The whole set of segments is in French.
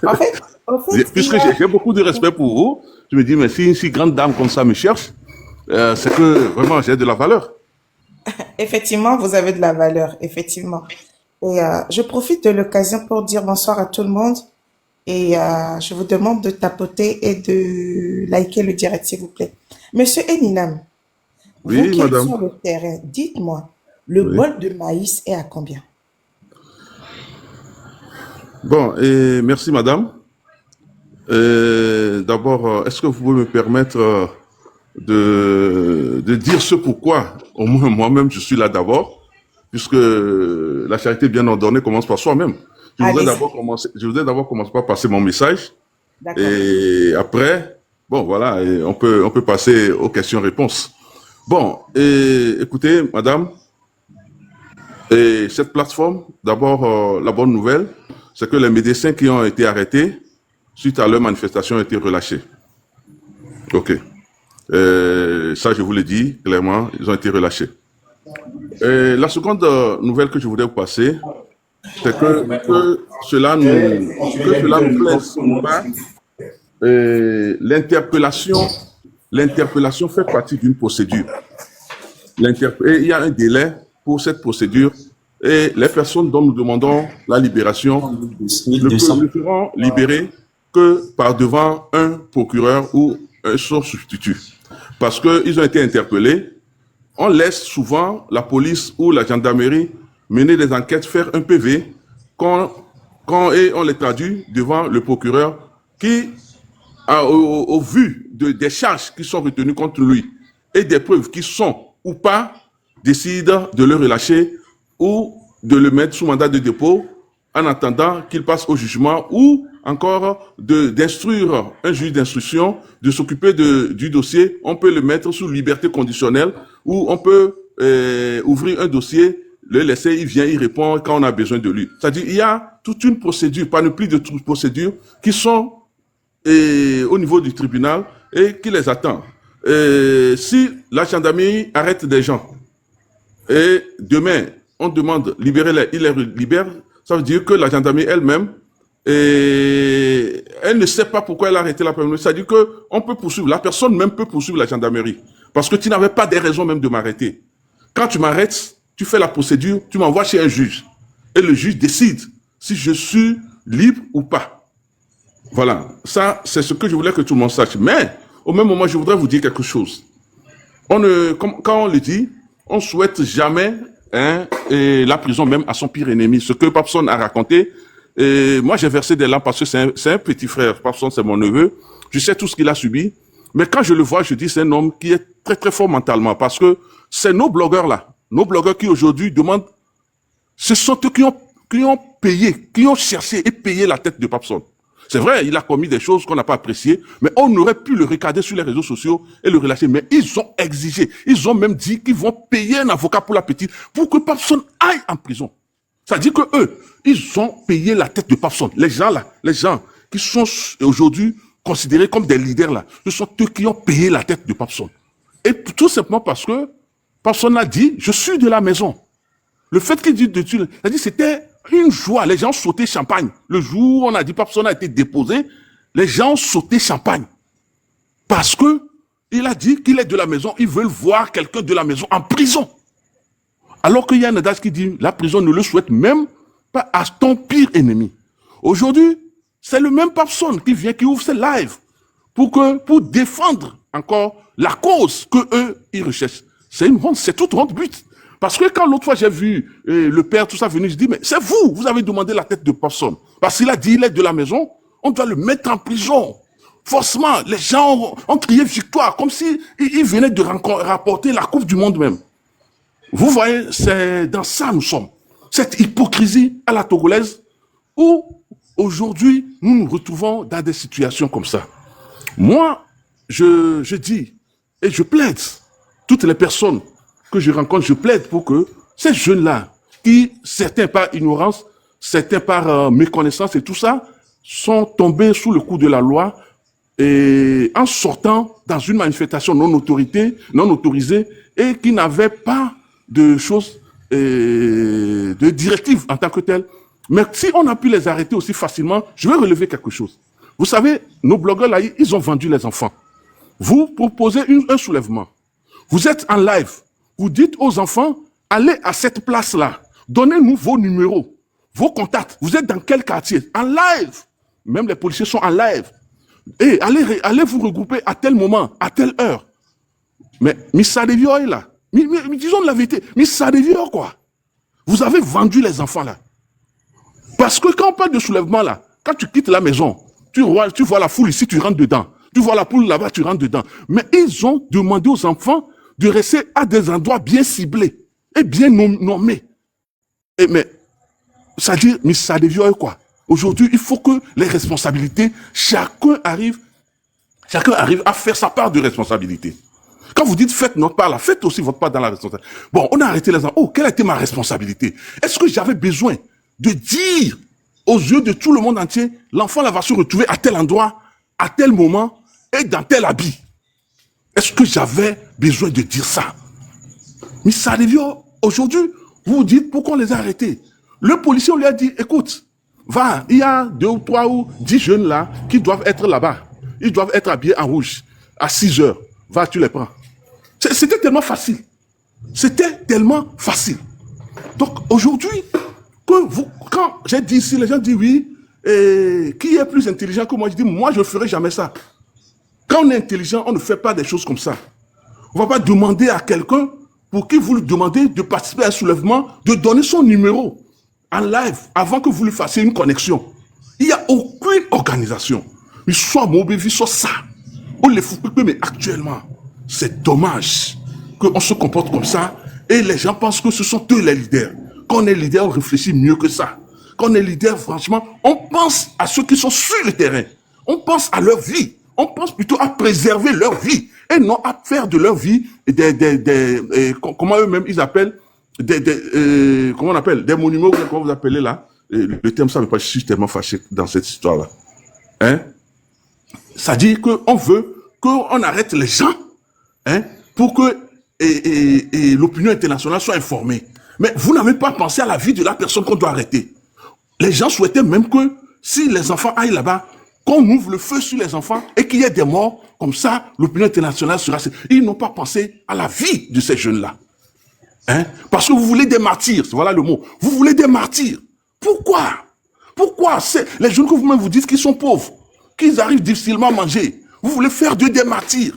En fait, il y Puisque a, j'ai beaucoup de respect pour vous, je me dis, mais si une si grande dame comme ça me cherche, c'est que vraiment j'ai de la valeur. effectivement, vous avez de la valeur, effectivement. Et je profite de l'occasion pour dire bonsoir à tout le monde. Et je vous demande de tapoter et de liker le direct, s'il vous plaît. Monsieur Eninam, vous Oui, qui êtes madame. sur le terrain, dites-moi, le Oui. bol de maïs est à combien? Bon, et merci, madame. D'abord, est-ce que vous pouvez me permettre de dire ce pourquoi, au moins moi-même, je suis là d'abord, puisque la charité bien ordonnée commence par soi-même. Allez-y. Je voudrais d'abord commencer par passer mon message, D'accord. et après, bon, voilà, et on peut passer aux questions-réponses. Bon, et écoutez, madame, et cette plateforme, d'abord, la bonne nouvelle, c'est que les médecins qui ont été arrêtés suite à leur manifestation ont été relâchés. OK. Ça, je vous l'ai dit clairement, ils ont été relâchés. La seconde nouvelle que je voulais vous passer, c'est que cela nous plaise ou pas, l'interpellation fait partie d'une procédure. Et il y a un délai pour cette procédure et les personnes dont nous demandons la libération ne 1200. seront libérées que par devant un procureur ou son substitut. Parce qu'ils ont été interpellés, on laisse souvent la police ou la gendarmerie mener des enquêtes, faire un PV, et on les traduit devant le procureur qui, au vu des charges qui sont retenues contre lui et des preuves qui sont ou pas, décide de le relâcher ou de le mettre sous mandat de dépôt en attendant qu'il passe au jugement ou encore d'instruire un juge d'instruction de s'occuper du dossier. On peut le mettre sous liberté conditionnelle ou on peut ouvrir un dossier, le laisser, il vient, il répond quand on a besoin de lui. C'est-à-dire il y a toute une procédure, panoplie de procédures qui sont au niveau du tribunal et qui les attend. Si la gendarmerie arrête des gens et demain on demande libérer-les, il les libère, ça veut dire que la gendarmerie elle-même, elle ne sait pas pourquoi elle a arrêté la première. C'est-à-dire qu'on peut poursuivre, la personne même peut poursuivre la gendarmerie. Parce que tu n'avais pas des raisons même de m'arrêter. Quand tu m'arrêtes, tu fais la procédure, tu m'envoies chez un juge. Et le juge décide si je suis libre ou pas. Voilà, ça c'est ce que je voulais que tout le monde sache. Mais au même moment, je voudrais vous dire quelque chose. Quand on le dit, on ne souhaite jamais et la prison même à son pire ennemi. Ce que Papson a raconté, moi j'ai versé des larmes parce que c'est un petit frère. Papson, c'est mon neveu. Je sais tout ce qu'il a subi. Mais quand je le vois, je dis c'est un homme qui est très très fort mentalement parce que c'est nos blogueurs là, nos blogueurs qui aujourd'hui demandent, ce sont eux qui ont payé, qui ont cherché et payé la tête de Papson. C'est vrai, il a commis des choses qu'on n'a pas appréciées, mais on aurait pu le regarder sur les réseaux sociaux et le relâcher. Mais ils ont exigé, ils ont même dit qu'ils vont payer un avocat pour la petite, pour que Papson aille en prison. C'est-à-dire que eux, ils ont payé la tête de Papson. Les gens là, les gens qui sont aujourd'hui considérés comme des leaders là, ce sont eux qui ont payé la tête de Papson. Et tout simplement parce que Papson a dit, je suis de la maison. Le fait qu'il dit de tuer, c'était une joie. Les gens sautaient champagne. Le jour où on a dit Papson a été déposé, les gens sautaient champagne. Parce que il a dit qu'il est de la maison, ils veulent voir quelqu'un de la maison en prison. Alors qu'il y a un adage qui dit la prison ne le souhaite même pas à ton pire ennemi. Aujourd'hui, c'est le même Papson qui vient, qui ouvre ses lives pour défendre encore la cause que eux ils recherchent. C'est une honte, c'est toute honte but. Parce que quand l'autre fois j'ai vu le père, tout ça venir, je dis, mais c'est vous avez demandé la tête de Papson. Parce qu'il a dit, il est de la maison, on doit le mettre en prison. Forcément, les gens ont crié victoire, comme si ils venaient de rapporter la Coupe du Monde même. Vous voyez, c'est dans ça nous sommes. Cette hypocrisie à la togolaise, où aujourd'hui, nous nous retrouvons dans des situations comme ça. Moi, je dis, et je plaide, toutes les personnes que je rencontre, je plaide pour que ces jeunes-là, qui, certains par ignorance, certains par méconnaissance et tout ça, sont tombés sous le coup de la loi et en sortant dans une manifestation non autorisée et qui n'avaient pas de choses, de directives en tant que telles, Mais si on a pu les arrêter aussi facilement, je vais relever quelque chose. Vous savez, nos blogueurs là, ils ont vendu les enfants. Vous proposez un soulèvement. Vous êtes en live. Vous dites aux enfants, allez à cette place-là. Donnez-nous vos numéros, vos contacts. Vous êtes dans quel quartier? En live. Même les policiers sont en live. Et allez vous regrouper à tel moment, à telle heure. Mais ça devient là. Mais disons la vérité. Mais ça devient quoi? Vous avez vendu les enfants là. Parce que quand on parle de soulèvement là, quand tu quittes la maison, tu vois la foule ici, tu rentres dedans. Tu vois la poule là-bas, tu rentres dedans. Mais ils ont demandé aux enfants de rester à des endroits bien ciblés et bien nommés. Mais ça dit, mais ça devient quoi? Aujourd'hui, il faut que les responsabilités, chacun arrive à faire sa part de responsabilité. Quand vous dites faites notre part là, faites aussi votre part dans la responsabilité. Bon, on a arrêté les enfants. Oh, quelle a été ma responsabilité? Est-ce que j'avais besoin de dire aux yeux de tout le monde entier, l'enfant là va se retrouver à tel endroit, à tel moment et dans tel habit? Est-ce que j'avais besoin de dire ça? Mais ça devient aujourd'hui, vous vous dites pourquoi on les a arrêtés. Le policier, on lui a dit, écoute, va, il y a 2 ou 3 ou 10 jeunes là qui doivent être là-bas. Ils doivent être habillés en rouge à 6 heures. Va, tu les prends. C'était tellement facile. C'était tellement facile. Donc aujourd'hui, quand j'ai dit ici, les gens disent oui, qui est plus intelligent que moi? Je dis, moi je ne ferai jamais ça. Quand on est intelligent, on ne fait pas des choses comme ça. On ne va pas demander à quelqu'un pour qui vous lui demandez de participer à un soulèvement, de donner son numéro en live avant que vous lui fassiez une connexion. Il n'y a aucune organisation. Mais soit mobile, soit ça. On les fout, mais actuellement, c'est dommage qu'on se comporte comme ça et les gens pensent que ce sont eux les leaders. Quand on est leader, on réfléchit mieux que ça. Quand on est leader, franchement, on pense à ceux qui sont sur le terrain. On pense à leur vie. On pense plutôt à préserver leur vie et non à faire de leur vie comment eux-mêmes ils appellent, comment on appelle, des monuments, comment vous appelez là. Le terme, ça me paraît, je suis tellement fâché dans cette histoire-là. Hein? Ça dit qu'on veut qu'on arrête les gens, hein, pour que l'opinion internationale soit informée. Mais vous n'avez pas pensé à la vie de la personne qu'on doit arrêter. Les gens souhaitaient même que si les enfants aillent là-bas, qu'on ouvre le feu sur les enfants et qu'il y ait des morts, comme ça, l'opinion internationale sera... Ils n'ont pas pensé à la vie de ces jeunes-là. Hein? Parce que vous voulez des martyrs, voilà le mot. Vous voulez des martyrs. Pourquoi? Pourquoi? Les jeunes que vous-même vous dites qu'ils sont pauvres, qu'ils arrivent difficilement à manger. Vous voulez faire d'eux des martyrs.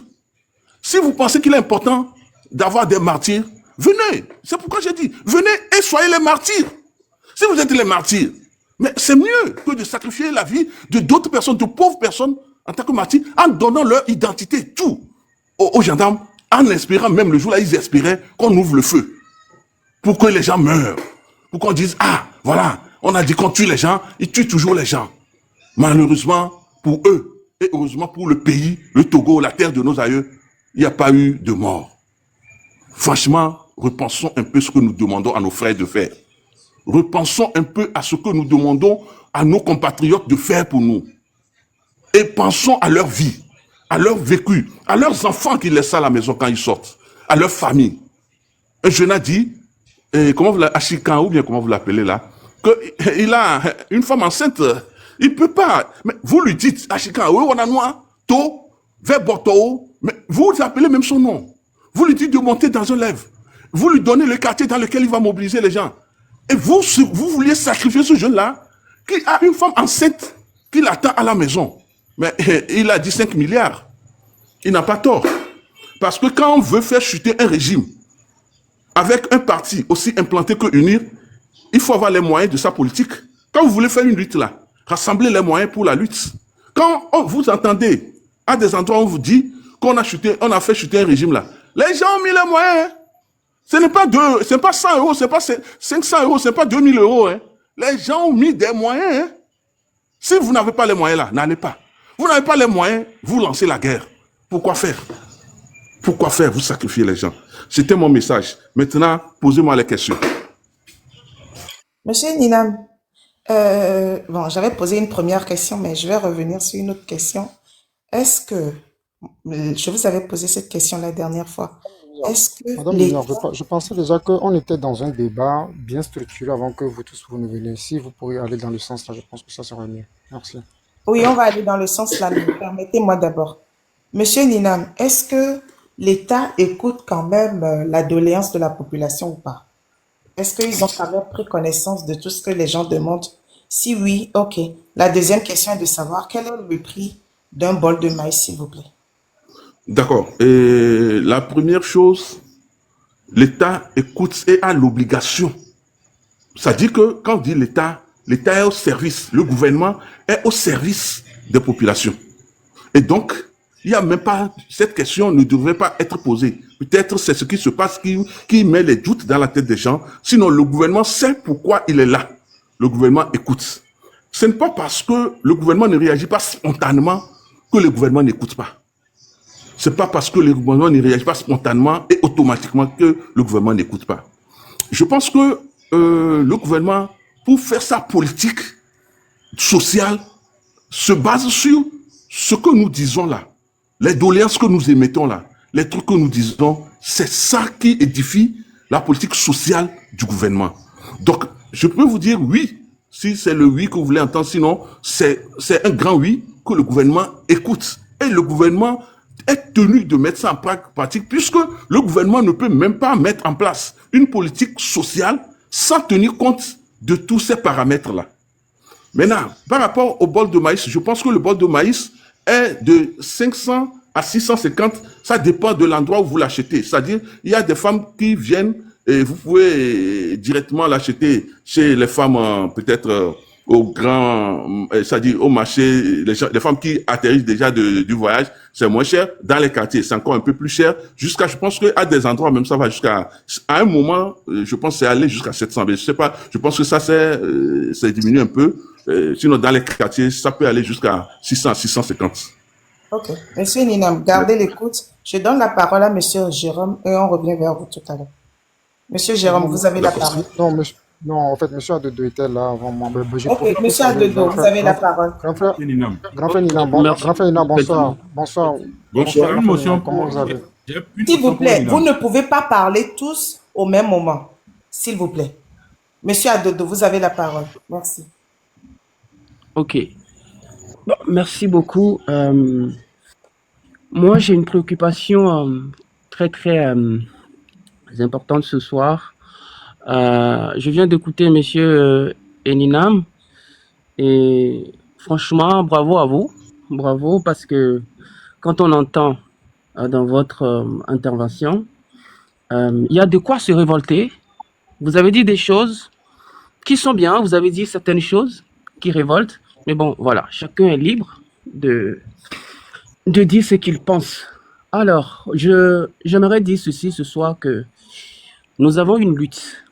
Si vous pensez qu'il est important d'avoir des martyrs, venez. C'est pourquoi j'ai dit, venez et soyez les martyrs. Si vous êtes les martyrs, mais c'est mieux que de sacrifier la vie de d'autres personnes, de pauvres personnes, en tant que martyrs, en donnant leur identité, tout, aux gendarmes, en espérant, même le jour-là, ils espéraient qu'on ouvre le feu. Pour que les gens meurent. Pour qu'on dise, ah, voilà, on a dit qu'on tue les gens, ils tuent toujours les gens. Malheureusement, pour eux, et heureusement pour le pays, le Togo, la terre de nos aïeux, il n'y a pas eu de mort. Franchement, repensons un peu ce que nous demandons à nos frères de faire. Repensons un peu à ce que nous demandons à nos compatriotes de faire pour nous. Et pensons à leur vie, à leur vécu, à leurs enfants qui laissent à la maison quand ils sortent, à leur famille. Un jeune a dit, comment vous l'appelez, Achikan, ou bien comment vous l'appelez là, qu'il a une femme enceinte, il ne peut pas. Mais vous lui dites, Achikan, oui, on a noir, to, vers Boto, mais vous appelez même son nom. Vous lui dites de monter dans un lève. Vous lui donnez le quartier dans lequel il va mobiliser les gens. Et vous vouliez sacrifier ce jeune-là qui a une femme enceinte qui l'attend à la maison. Mais il a dit 5 milliards. Il n'a pas tort. Parce que quand on veut faire chuter un régime avec un parti aussi implanté que UNIR, il faut avoir les moyens de sa politique. Quand vous voulez faire une lutte là, rassemblez les moyens pour la lutte. Quand vous entendez à des endroits où on vous dit qu'on a fait chuter un régime là, les gens ont mis les moyens. Hein. Ce n'est pas 100 euros, ce n'est pas 500 euros, ce n'est pas 2000 euros. Hein. Les gens ont mis des moyens. Hein. Si vous n'avez pas les moyens là, n'allez pas. Vous n'avez pas les moyens, vous lancez la guerre. Pourquoi faire? Pourquoi faire? Vous sacrifiez les gens. C'était mon message. Maintenant, posez-moi les questions. Monsieur Ninam, bon, j'avais posé une première question, mais je vais revenir sur une autre question. Est-ce que, je vous avais posé cette question la dernière fois, est-ce que Madame Mignard, l'État... je pensais déjà qu'on était dans un débat bien structuré avant que vous tous vous ne veniez. Si vous pourriez aller dans le sens là, je pense que ça serait mieux. Merci. Oui, on va aller dans le sens là, mais permettez-moi d'abord. Monsieur Ninam, est-ce que l'État écoute quand même la doléance de la population ou pas? Est-ce qu'ils ont quand même pris connaissance de tout ce que les gens demandent? Si oui, ok. La deuxième question est de savoir quel est le prix d'un bol de maïs, s'il vous plaît. D'accord. Et la première chose, l'État écoute et a l'obligation. Ça dit que quand on dit l'État, l'État est au service, le gouvernement est au service des populations. Et donc, il n'y a même pas, cette question ne devrait pas être posée. Peut-être c'est ce qui se passe qui met les doutes dans la tête des gens. Sinon, le gouvernement sait pourquoi il est là. Le gouvernement écoute. Ce n'est pas parce que le gouvernement ne réagit pas spontanément que le gouvernement n'écoute pas. C'est pas parce que le gouvernement ne réagit pas spontanément et automatiquement que le gouvernement n'écoute pas. Je pense que le gouvernement, pour faire sa politique sociale, se base sur ce que nous disons là, les doléances que nous émettons là, les trucs que nous disons, c'est ça qui édifie la politique sociale du gouvernement. Donc, je peux vous dire oui, si c'est le oui que vous voulez entendre, sinon, c'est un grand oui que le gouvernement écoute. Et le gouvernement est tenu de mettre ça en pratique, puisque le gouvernement ne peut même pas mettre en place une politique sociale sans tenir compte de tous ces paramètres-là. Maintenant, par rapport au bol de maïs, je pense que le bol de maïs est de 500 à 650, ça dépend de l'endroit où vous l'achetez. C'est-à-dire, il y a des femmes qui viennent et vous pouvez directement l'acheter chez les femmes, peut-être au grand, c'est-à-dire au marché, les femmes qui atterrissent déjà du voyage, c'est moins cher. Dans les quartiers, c'est encore un peu plus cher. Jusqu'à, je pense qu'à des endroits, même ça va jusqu'à, à un moment, je pense que c'est allé jusqu'à 700. Mais je sais pas, je pense que ça c'est diminué un peu. Sinon, dans les quartiers, ça peut aller jusqu'à 600, 650. Ok. Monsieur Ninam, gardez l'écoute. Je donne la parole à Monsieur Jérôme et on revient vers vous tout à l'heure. Monsieur Jérôme, Non, vous avez la D'accord. parole. non, en fait, monsieur Adodo était là avant moi. J'ai Ok, profité pour Monsieur saluer Adedo, vous avez la parole. Elinam. grand frère Nina, Merci. grand frère Nina, bonsoir. Effectivement. Bonsoir. Bonsoir. J'ai Bonsoir, une grand frère Nina, motion comment vous pour. allez? J'ai une S'il vous motion pour plaît, vous Elinam. ne pouvez pas parler tous au même moment. S'il vous plaît. Monsieur Adodo, vous avez la parole. Merci. Ok. Bon, merci beaucoup. Moi, j'ai une préoccupation très, très importante ce soir. Je viens d'écouter Monsieur Eninam et franchement, bravo à vous. Bravo parce que quand on entend dans votre intervention, il y a de quoi se révolter. Vous avez dit des choses qui sont bien, vous avez dit certaines choses qui révoltent, mais bon, voilà, chacun est libre de dire ce qu'il pense. Alors, j'aimerais dire ceci ce soir que nous avons une lutte.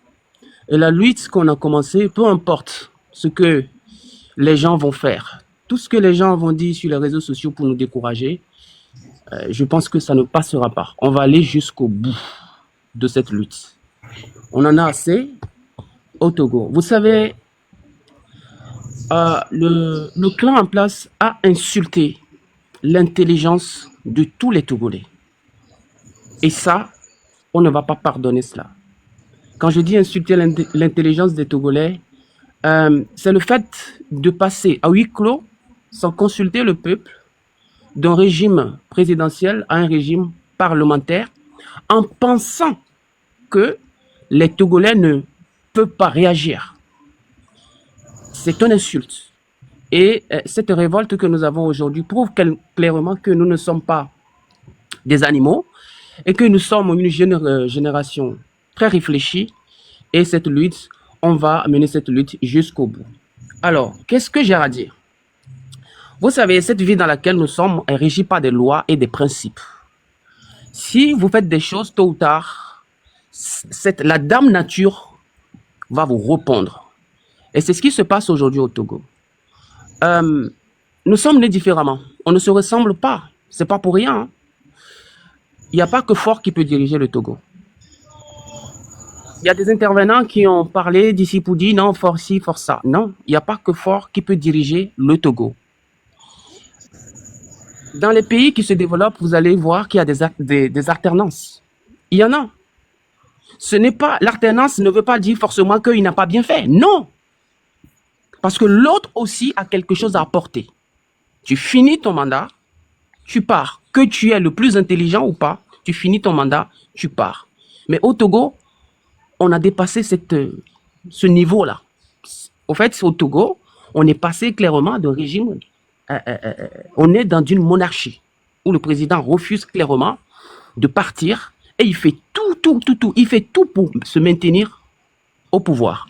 Et la lutte qu'on a commencée, peu importe ce que les gens vont faire, tout ce que les gens vont dire sur les réseaux sociaux pour nous décourager, je pense que ça ne passera pas. On va aller jusqu'au bout de cette lutte. On en a assez au Togo. Vous savez, le clan en place a insulté l'intelligence de tous les Togolais. Et ça, on ne va pas pardonner cela. Quand je dis insulter l'intelligence des Togolais, c'est le fait de passer à huis clos sans consulter le peuple d'un régime présidentiel à un régime parlementaire en pensant que les Togolais ne peuvent pas réagir. C'est une insulte. Et cette révolte que nous avons aujourd'hui prouve clairement que nous ne sommes pas des animaux et que nous sommes une génération très réfléchie. Et cette lutte, on va mener cette lutte jusqu'au bout. Alors, qu'est-ce que j'ai à dire? Vous savez, cette vie dans laquelle nous sommes est régie par des lois et des principes. Si vous faites des choses tôt ou tard, la dame nature va vous répondre. Et c'est ce qui se passe aujourd'hui au Togo. Nous sommes nés différemment. On ne se ressemble pas. C'est pas pour rien. Hein. Il n'y a pas que Fort qui peut diriger le Togo. Il y a des intervenants qui ont parlé d'ici pour dire non, Fort ci, Fort ça. Non, il n'y a pas que Fort qui peut diriger le Togo. Dans les pays qui se développent, vous allez voir qu'il y a des alternances. Il y en a. Ce n'est pas, l'alternance ne veut pas dire forcément qu'il n'a pas bien fait. Non. Parce que l'autre aussi a quelque chose à apporter. Tu finis ton mandat, tu pars. Que tu es le plus intelligent ou pas, tu finis ton mandat, tu pars. Mais au Togo, on a dépassé ce niveau-là. Au fait, au Togo, on est passé clairement de régime. On est dans une monarchie où le président refuse clairement de partir et il fait tout. Il fait tout pour se maintenir au pouvoir.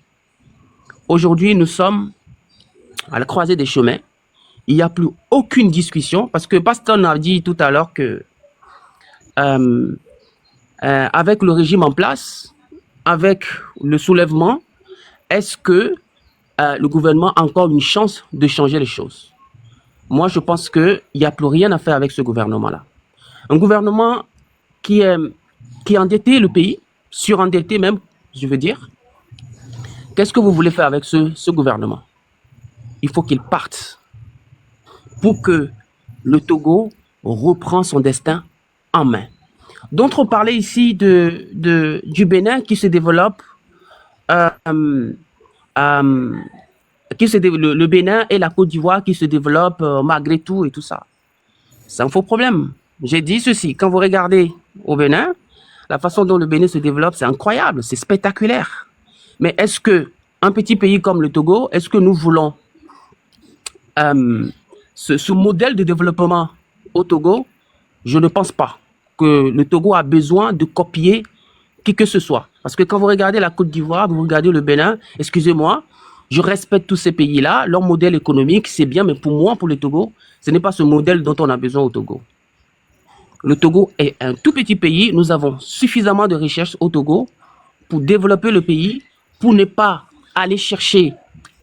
Aujourd'hui, nous sommes à la croisée des chemins. Il n'y a plus aucune discussion parce que Paston a dit tout à l'heure que avec le régime en place, avec le soulèvement, est-ce que le gouvernement a encore une chance de changer les choses? Moi, je pense qu'il n'y a plus rien à faire avec ce gouvernement-là. Un gouvernement qui a endetté le pays, surendetté même, je veux dire. Qu'est-ce que vous voulez faire avec ce gouvernement? Il faut qu'il parte pour que le Togo reprend son destin en main. D'autres ont parlé ici du Bénin qui se développe, le Bénin et la Côte d'Ivoire qui se développent malgré tout et tout ça. C'est un faux problème. J'ai dit ceci, quand vous regardez au Bénin, la façon dont le Bénin se développe, c'est incroyable, c'est spectaculaire. Mais est-ce que un petit pays comme le Togo, est-ce que nous voulons ce modèle de développement au Togo? Je ne pense pas que le Togo a besoin de copier qui que ce soit. Parce que quand vous regardez la Côte d'Ivoire, vous regardez le Bénin, excusez-moi, je respecte tous ces pays-là, leur modèle économique, c'est bien, mais pour moi, pour le Togo, ce n'est pas ce modèle dont on a besoin au Togo. Le Togo est un tout petit pays, nous avons suffisamment de recherches au Togo pour développer le pays, pour ne pas aller chercher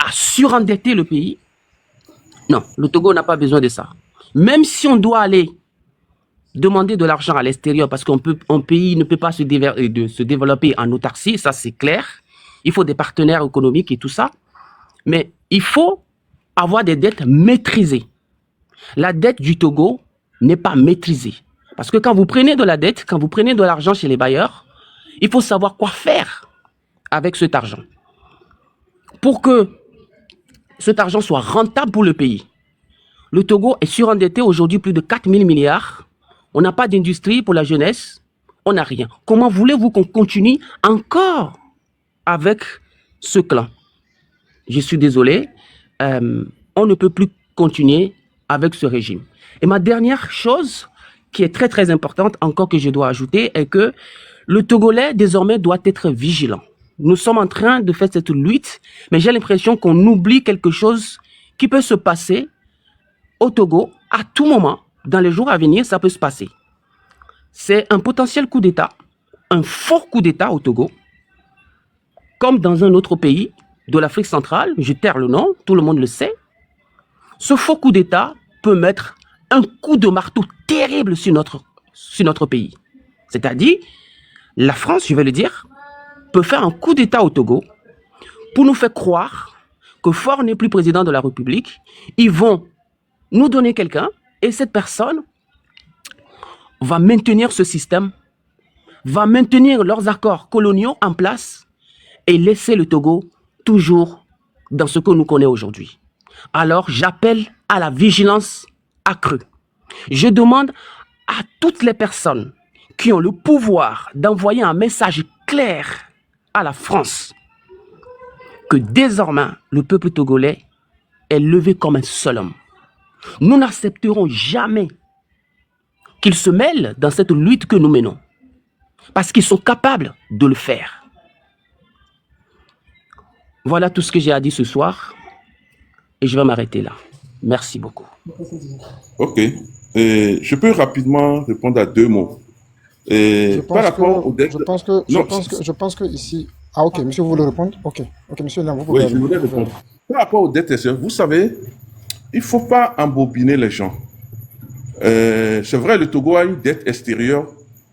à surendetter le pays. Non, le Togo n'a pas besoin de ça. Même si on doit aller demander de l'argent à l'extérieur parce qu'un pays ne peut pas se développer en autarcie, ça c'est clair. Il faut des partenaires économiques et tout ça. Mais il faut avoir des dettes maîtrisées. La dette du Togo n'est pas maîtrisée. Parce que quand vous prenez de la dette, quand vous prenez de l'argent chez les bailleurs, il faut savoir quoi faire avec cet argent. Pour que cet argent soit rentable pour le pays. Le Togo est surendetté aujourd'hui plus de 4 000 milliards. On n'a pas d'industrie pour la jeunesse. On n'a rien. Comment voulez-vous qu'on continue encore avec ce clan? Je suis désolé. On ne peut plus continuer avec ce régime. Et ma dernière chose, qui est très très importante encore que je dois ajouter, est que le Togolais désormais doit être vigilant. Nous sommes en train de faire cette lutte, mais j'ai l'impression qu'on oublie quelque chose qui peut se passer au Togo à tout moment. Dans les jours à venir, ça peut se passer. C'est un potentiel coup d'État, un fort coup d'État au Togo, comme dans un autre pays de l'Afrique centrale, je taire le nom, tout le monde le sait. Ce faux coup d'État peut mettre un coup de marteau terrible sur notre pays. C'est-à-dire, la France, je vais le dire, peut faire un coup d'État au Togo pour nous faire croire que Faure n'est plus président de la République. Ils vont nous donner quelqu'un et cette personne va maintenir ce système, va maintenir leurs accords coloniaux en place et laisser le Togo toujours dans ce que nous connaissons aujourd'hui. Alors, j'appelle à la vigilance accrue. Je demande à toutes les personnes qui ont le pouvoir d'envoyer un message clair à la France que désormais, le peuple togolais est levé comme un seul homme. Nous n'accepterons jamais qu'ils se mêlent dans cette lutte que nous menons, parce qu'ils sont capables de le faire. Voilà tout ce que j'ai à dire ce soir, et je vais m'arrêter là. Merci beaucoup. Ok. Je peux rapidement répondre à deux mots. Par rapport aux dettes... Je pense que ici... Ah ok, monsieur, vous voulez répondre? Ok, monsieur, là, vous pouvez... Oui, je voulais répondre. Par rapport aux dettes extérieures, vous savez, il ne faut pas embobiner les gens. C'est vrai, le Togo a une dette extérieure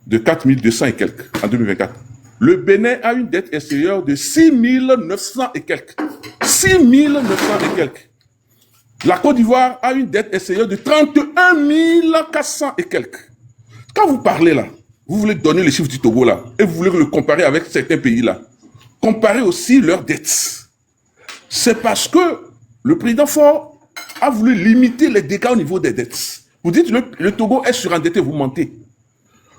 de 4 200 et quelques en 2024. Le Bénin a une dette extérieure de 6 900 et quelques. 6 900 et quelques. La Côte d'Ivoire a une dette extérieure de 31 400 et quelques. Quand vous parlez là, vous voulez donner les chiffres du Togo là, et vous voulez le comparer avec certains pays là, comparez aussi leurs dettes. C'est parce que le président Faure a voulu limiter les dégâts au niveau des dettes. Vous dites le Togo est surendetté, vous mentez.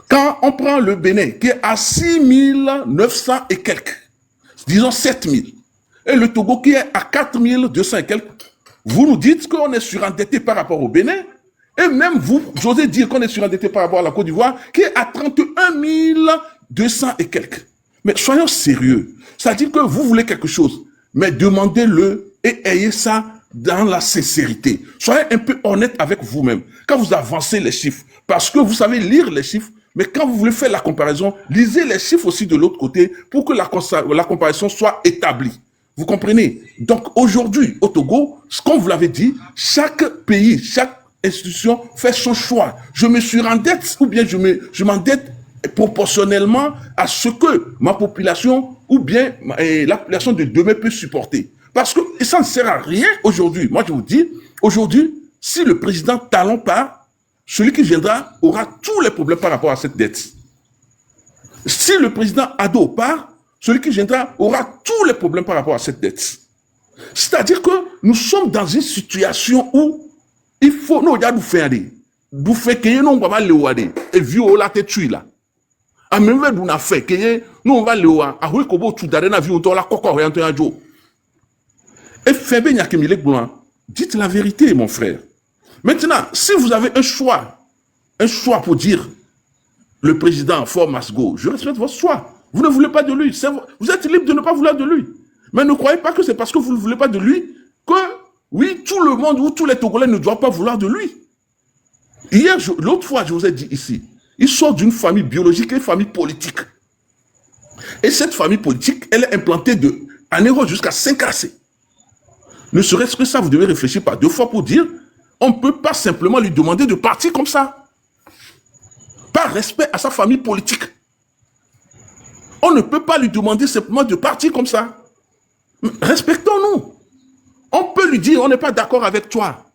Quand on prend le Bénin, qui est à 6 900 et quelques, disons 7 000, et le Togo qui est à 4 200 et quelques, vous nous dites qu'on est surendetté par rapport au Bénin, et même vous, j'osais dire qu'on est surendetté par rapport à la Côte d'Ivoire, qui est à 31 200 et quelques. Mais soyons sérieux. Ça dit que vous voulez quelque chose, mais demandez-le et ayez ça dans la sincérité. Soyez un peu honnête avec vous-même quand vous avancez les chiffres, parce que vous savez lire les chiffres, mais quand vous voulez faire la comparaison, lisez les chiffres aussi de l'autre côté pour que la comparaison soit établie. Vous comprenez? Donc aujourd'hui, au Togo, comme vous l'avez dit, chaque pays, chaque institution fait son choix. Je me surendette ou bien je m'endette proportionnellement à ce que ma population ou bien la population de demain peut supporter. Parce que ça ne sert à rien aujourd'hui. Moi, je vous dis, aujourd'hui, si le président Talon part, celui qui viendra aura tous les problèmes par rapport à cette dette. Si le président Ado part, celui qui viendra aura tous les problèmes par rapport à cette dette. C'est-à-dire que nous sommes dans une situation où il faut, nous, nous faire des, nous faire que nous, on va aller au et vieux la tête là. A même nous a fait que nous, on va aller au à Huikobo, tout d'arena, vu, on la coco, rien, un jour. Et Fébé Nyakemile Boulan, dites la vérité, mon frère. Maintenant, si vous avez un choix pour dire le président Faure must go, je respecte votre choix. Vous ne voulez pas de lui. Vous êtes libre de ne pas vouloir de lui. Mais ne croyez pas que c'est parce que vous ne voulez pas de lui que, oui, tout le monde ou tous les Togolais ne doivent pas vouloir de lui. Hier, l'autre fois, je vous ai dit ici, il sort d'une famille biologique et une famille politique. Et cette famille politique, elle est implantée de Anéro jusqu'à Saint-Cassé. Ne serait-ce que ça, vous devez réfléchir par deux fois pour dire, on ne peut pas simplement lui demander de partir comme ça. Par respect à sa famille politique. On ne peut pas lui demander simplement de partir comme ça. Respectons-nous. On peut lui dire, on n'est pas d'accord avec toi.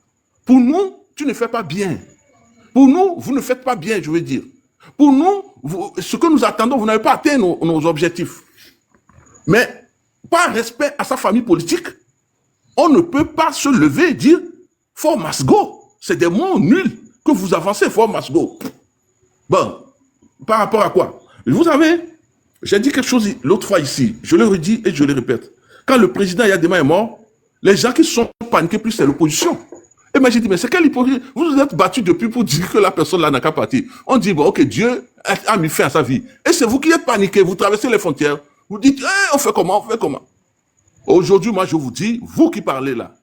Pour nous, tu ne fais pas bien. Pour nous, vous ne faites pas bien, je veux dire. Pour nous, ce que nous attendons, vous n'avez pas atteint nos objectifs. Mais, par respect à sa famille politique, on ne peut pas se lever et dire, Faure must go. C'est des mots nuls que vous avancez, Faure must go. Bon, par rapport à quoi? Vous savez, j'ai dit quelque chose l'autre fois ici, je le redis et je le répète. Quand le président Yadema est mort, les gens qui sont paniqués plus, c'est l'opposition. Et moi j'ai dit, mais c'est quelle hypocrisie? Vous vous êtes battu depuis pour dire que la personne là n'a qu'à partir. On dit, bon, ok, Dieu a mis fin à sa vie. Et c'est vous qui êtes paniqués, vous traversez les frontières, vous dites, on fait comment, on fait comment? Aujourd'hui, moi je vous dis, vous qui parlez là,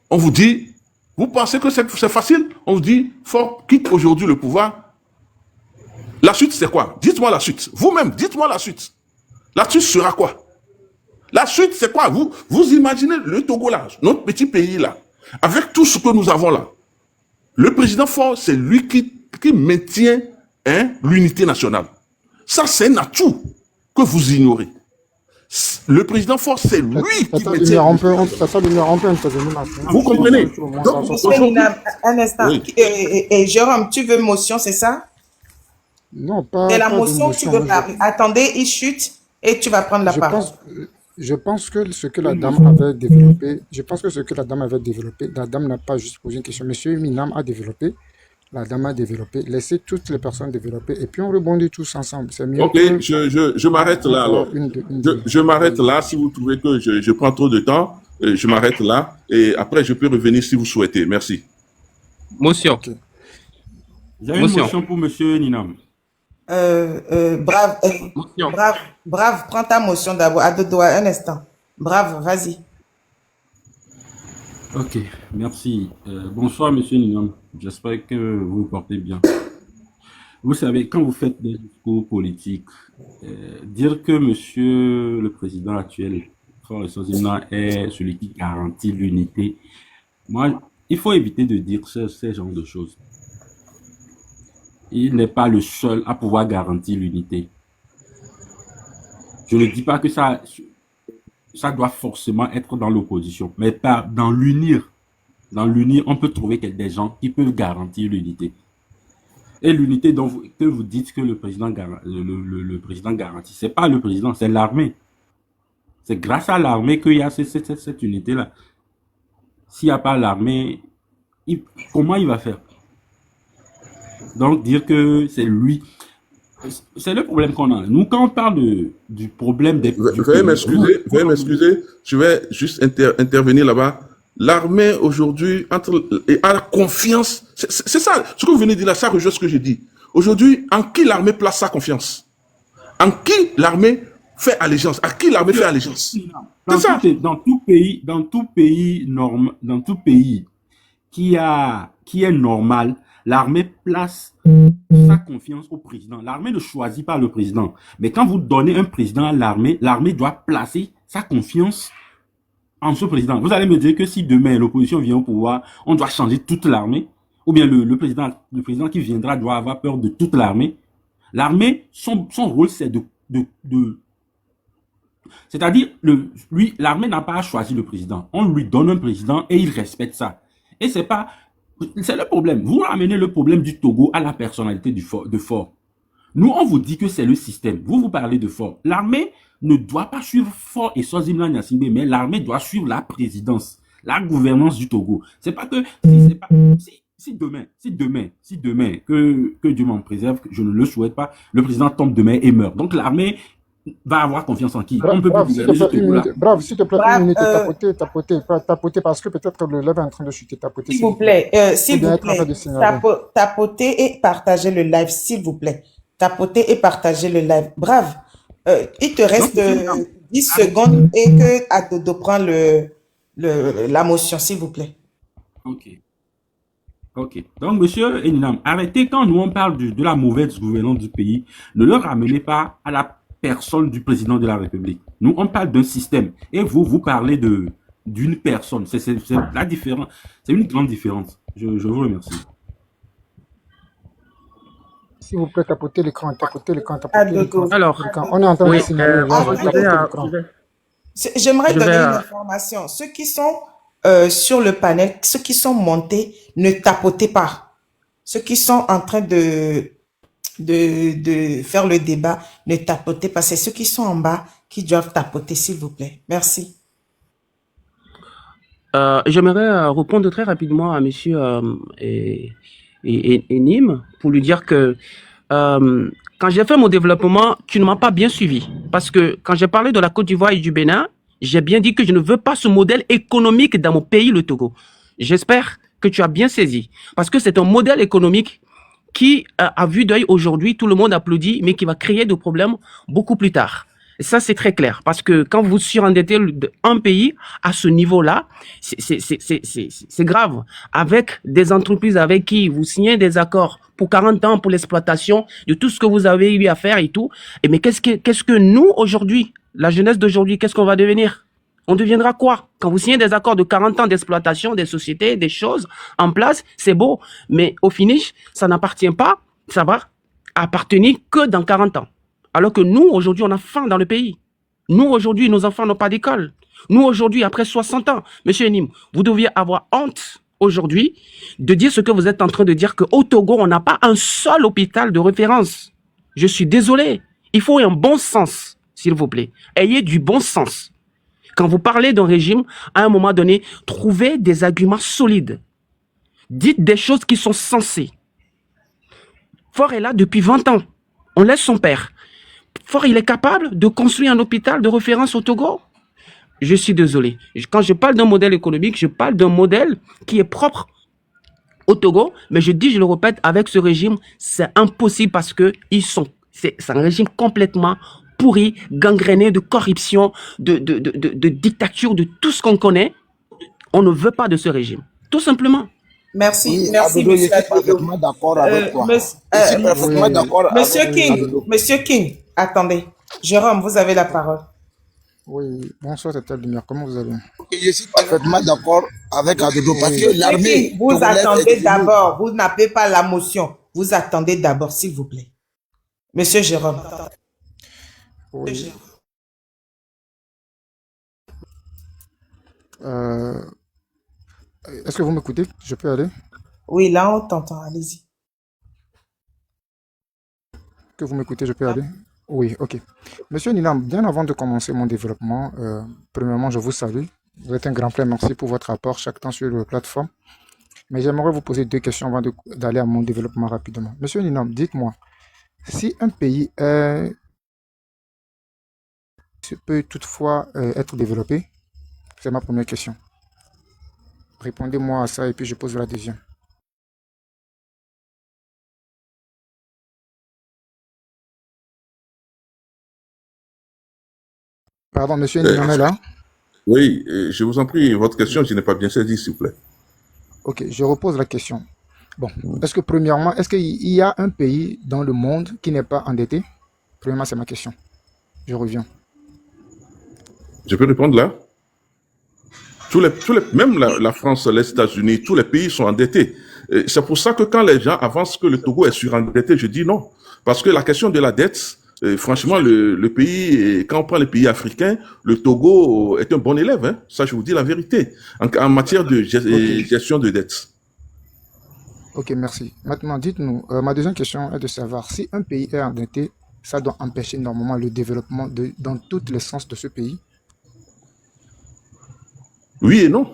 on vous dit, vous pensez que c'est facile? On vous dit, Faure quitte aujourd'hui le pouvoir. La suite, c'est quoi? Dites-moi la suite. Vous-même, dites-moi la suite. La suite sera quoi? La suite, c'est quoi? Vous imaginez le Togo là, notre petit pays là, avec tout ce que nous avons là. Le président Faure, c'est lui qui maintient l'unité nationale. Ça, c'est un atout que vous ignorez. Le président Faure, c'est lui qui maintient... Vous comprenez? Donc, un instant. Oui. Et Jérôme, tu veux motion, c'est ça? Non, pas, C'est la pas de motion que tu motion. veux parler. Attendez, il chute et tu vas prendre la parole. Je pense que ce que la dame avait développé, la dame n'a pas juste posé une question. Monsieur Minam a développé, la dame a développé. Laissez toutes les personnes développer et puis on rebondit tous ensemble. C'est mieux. Ok, que je m'arrête là alors. Je m'arrête là. Si vous trouvez que je prends trop de temps, je m'arrête là. Et après, je peux revenir si vous souhaitez. Merci. Motion. Ok. J'ai une motion pour Monsieur Ninam. Brave, Motion. brave, prends ta motion d'abord. À deux doigts, un instant. Brave, vas-y. Ok, merci. Bonsoir, Monsieur Ninam. J'espère que vous vous portez bien. Vous savez, quand vous faites des discours politiques, dire que Monsieur le Président actuel, Faure Sozina, est celui qui garantit l'unité, moi, il faut éviter de dire ces genres de choses. Il n'est pas le seul à pouvoir garantir l'unité. Je ne dis pas que ça doit forcément être dans l'opposition, mais pas dans l'unir. Dans l'unir, on peut trouver des gens qui peuvent garantir l'unité. Et l'unité que vous dites que le président, le président garantit, c'est pas le président, c'est l'armée. C'est grâce à l'armée qu'il y a cette unité-là. S'il n'y a pas l'armée, comment il va faire? Donc, dire que c'est lui, c'est le problème qu'on a. Nous, quand on parle du problème du Veuillez pays, veuillez m'excuser, je vais juste intervenir là-bas. L'armée aujourd'hui a la confiance. C'est ça, ce que vous venez de dire là, ça rejoint ce que j'ai dit. Aujourd'hui, en qui l'armée place sa confiance? En qui l'armée fait allégeance? À qui l'armée fait allégeance? C'est ça. dans tout pays qui est normal, l'armée place sa confiance au président. L'armée ne choisit pas le président. Mais quand vous donnez un président à l'armée, l'armée doit placer sa confiance en ce président. Vous allez me dire que si demain l'opposition vient au pouvoir, on doit changer toute l'armée, ou bien le président qui viendra doit avoir peur de toute l'armée. L'armée, son rôle, c'est c'est-à-dire, l'armée n'a pas à choisir le président. On lui donne un président et il respecte ça. Et c'est le problème. Vous ramenez le problème du Togo à la personnalité de Faure. Nous, on vous dit que c'est le système. Vous parlez de Faure. L'armée ne doit pas suivre Faure et Sozimla Nyasingbe, mais l'armée doit suivre la présidence, la gouvernance du Togo. C'est pas que si demain, que Dieu m'en préserve, je ne le souhaite pas, le président tombe demain et meurt. Donc l'armée va avoir confiance en qui? On ne peut plus gouverner ce Togo-là. Bravo, s'il te plaît, Brave, une minute, tapoter, parce que peut-être que le live est en train de chuter, tapoter. s'il vous plaît, Ou bien être en train de signaler. tapotez et partagez le live, s'il vous plaît. Tapotez et partagez le live. Brave. Il te reste 10 secondes et que Adodo prend la motion, s'il vous plaît. Ok. Ok. Donc, monsieur Eninam, arrêtez quand nous on parle de la mauvaise gouvernance du pays, ne le ramenez pas à la personne du président de la République. Nous, on parle d'un système. Et vous parlez d'une personne. C'est la différence. C'est une grande différence. Je vous remercie. S'il vous plaît, tapotez l'écran, Adodo. Alors, On est en train de oui, signaler. Tapotez l'écran. J'aimerais je donner vais, une information. Ceux qui sont sur le panel, ceux qui sont montés, ne tapotez pas. Ceux qui sont en train de faire le débat, ne tapotez pas. C'est ceux qui sont en bas qui doivent tapoter, s'il vous plaît. Merci. j'aimerais répondre très rapidement à monsieur Enim pour lui dire que quand j'ai fait mon développement, tu ne m'as pas bien suivi. Parce que quand j'ai parlé de la Côte d'Ivoire et du Bénin, j'ai bien dit que je ne veux pas ce modèle économique dans mon pays, le Togo. J'espère que tu as bien saisi. Parce que c'est un modèle économique qui, à vue d'œil aujourd'hui, tout le monde applaudit, mais qui va créer des problèmes beaucoup plus tard. Et ça, c'est très clair. Parce que quand vous surendettez un pays à ce niveau-là, c'est grave. Avec des entreprises avec qui vous signez des accords pour 40 ans pour l'exploitation de tout ce que vous avez eu à faire et tout. Et mais qu'est-ce que nous, aujourd'hui, la jeunesse d'aujourd'hui, qu'est-ce qu'on va devenir? On deviendra quoi? Quand vous signez des accords de 40 ans d'exploitation des sociétés, des choses en place, c'est beau. Mais au finish, ça n'appartient pas, ça va appartenir que dans 40 ans. Alors que nous, aujourd'hui, on a faim dans le pays. Nous, aujourd'hui, nos enfants n'ont pas d'école. Nous, aujourd'hui, après 60 ans, monsieur Enim, vous deviez avoir honte aujourd'hui de dire ce que vous êtes en train de dire qu'au Togo, on n'a pas un seul hôpital de référence. Je suis désolé. Il faut un bon sens, s'il vous plaît. Ayez du bon sens. Quand vous parlez d'un régime, à un moment donné, trouvez des arguments solides. Dites des choses qui sont sensées. Faure est là depuis 20 ans. On laisse son père. Faure, il est capable de construire un hôpital de référence au Togo? Je suis désolé. Quand je parle d'un modèle économique, je parle d'un modèle qui est propre au Togo, mais je dis, je le répète, avec ce régime, c'est impossible parce que c'est un régime complètement pourri, gangréné de corruption, de dictature, de tout ce qu'on connaît. On ne veut pas de ce régime. Tout simplement. Merci, Oui, merci, Adodo, je monsieur suis Adodo. parfaitement d'accord avec toi. Monsieur, Je suis parfaitement d'accord Monsieur avec King, Adodo. Monsieur King, attendez. Jérôme, vous avez la parole. Oui, bonsoir, Tata Lumière, comment vous allez? Je suis parfaitement d'accord avec Adodo parce que Monsieur l'armée King, vous togolaise est attendez devenue... d'abord. Vous n'appelez pas la motion. Vous attendez d'abord, s'il vous plaît. Monsieur Jérôme. Oui. Euh, Est-ce que vous m'écoutez? Je peux aller? Oui, là, on t'entend. Allez-y. que vous m'écoutez, je peux aller? Oui, ok. Monsieur Ninam, bien avant de commencer mon développement, premièrement, je vous salue. Vous êtes un grand frère, merci pour votre apport chaque temps sur la plateforme. Mais j'aimerais vous poser deux questions avant d'aller à mon développement rapidement. Monsieur Ninam, dites-moi, si un pays peut toutefois être développé, c'est ma première question. Répondez-moi à ça et puis je pose la deuxième. Pardon, monsieur Euh, Ninam est là? oui, je vous en prie, votre question, je n'ai pas bien saisi, s'il vous plaît. Ok, je repose la question. Bon, est-ce que premièrement, est-ce qu'il y a un pays dans le monde qui n'est pas endetté? Premièrement, c'est ma question. Je reviens. Je peux répondre là? Même la France, les États-Unis, tous les pays sont endettés. C'est pour ça que quand les gens avancent que le Togo est surendetté, je dis non. Parce que la question de la dette, franchement, le pays, quand on prend les pays africains, le Togo est un bon élève. Hein. Ça, je vous dis la vérité. En matière de Ok, gestion de dette. ok, merci. Maintenant, dites-nous, ma deuxième question est de savoir si un pays est endetté, ça doit empêcher normalement le développement dans tous les sens de ce pays. Oui et non.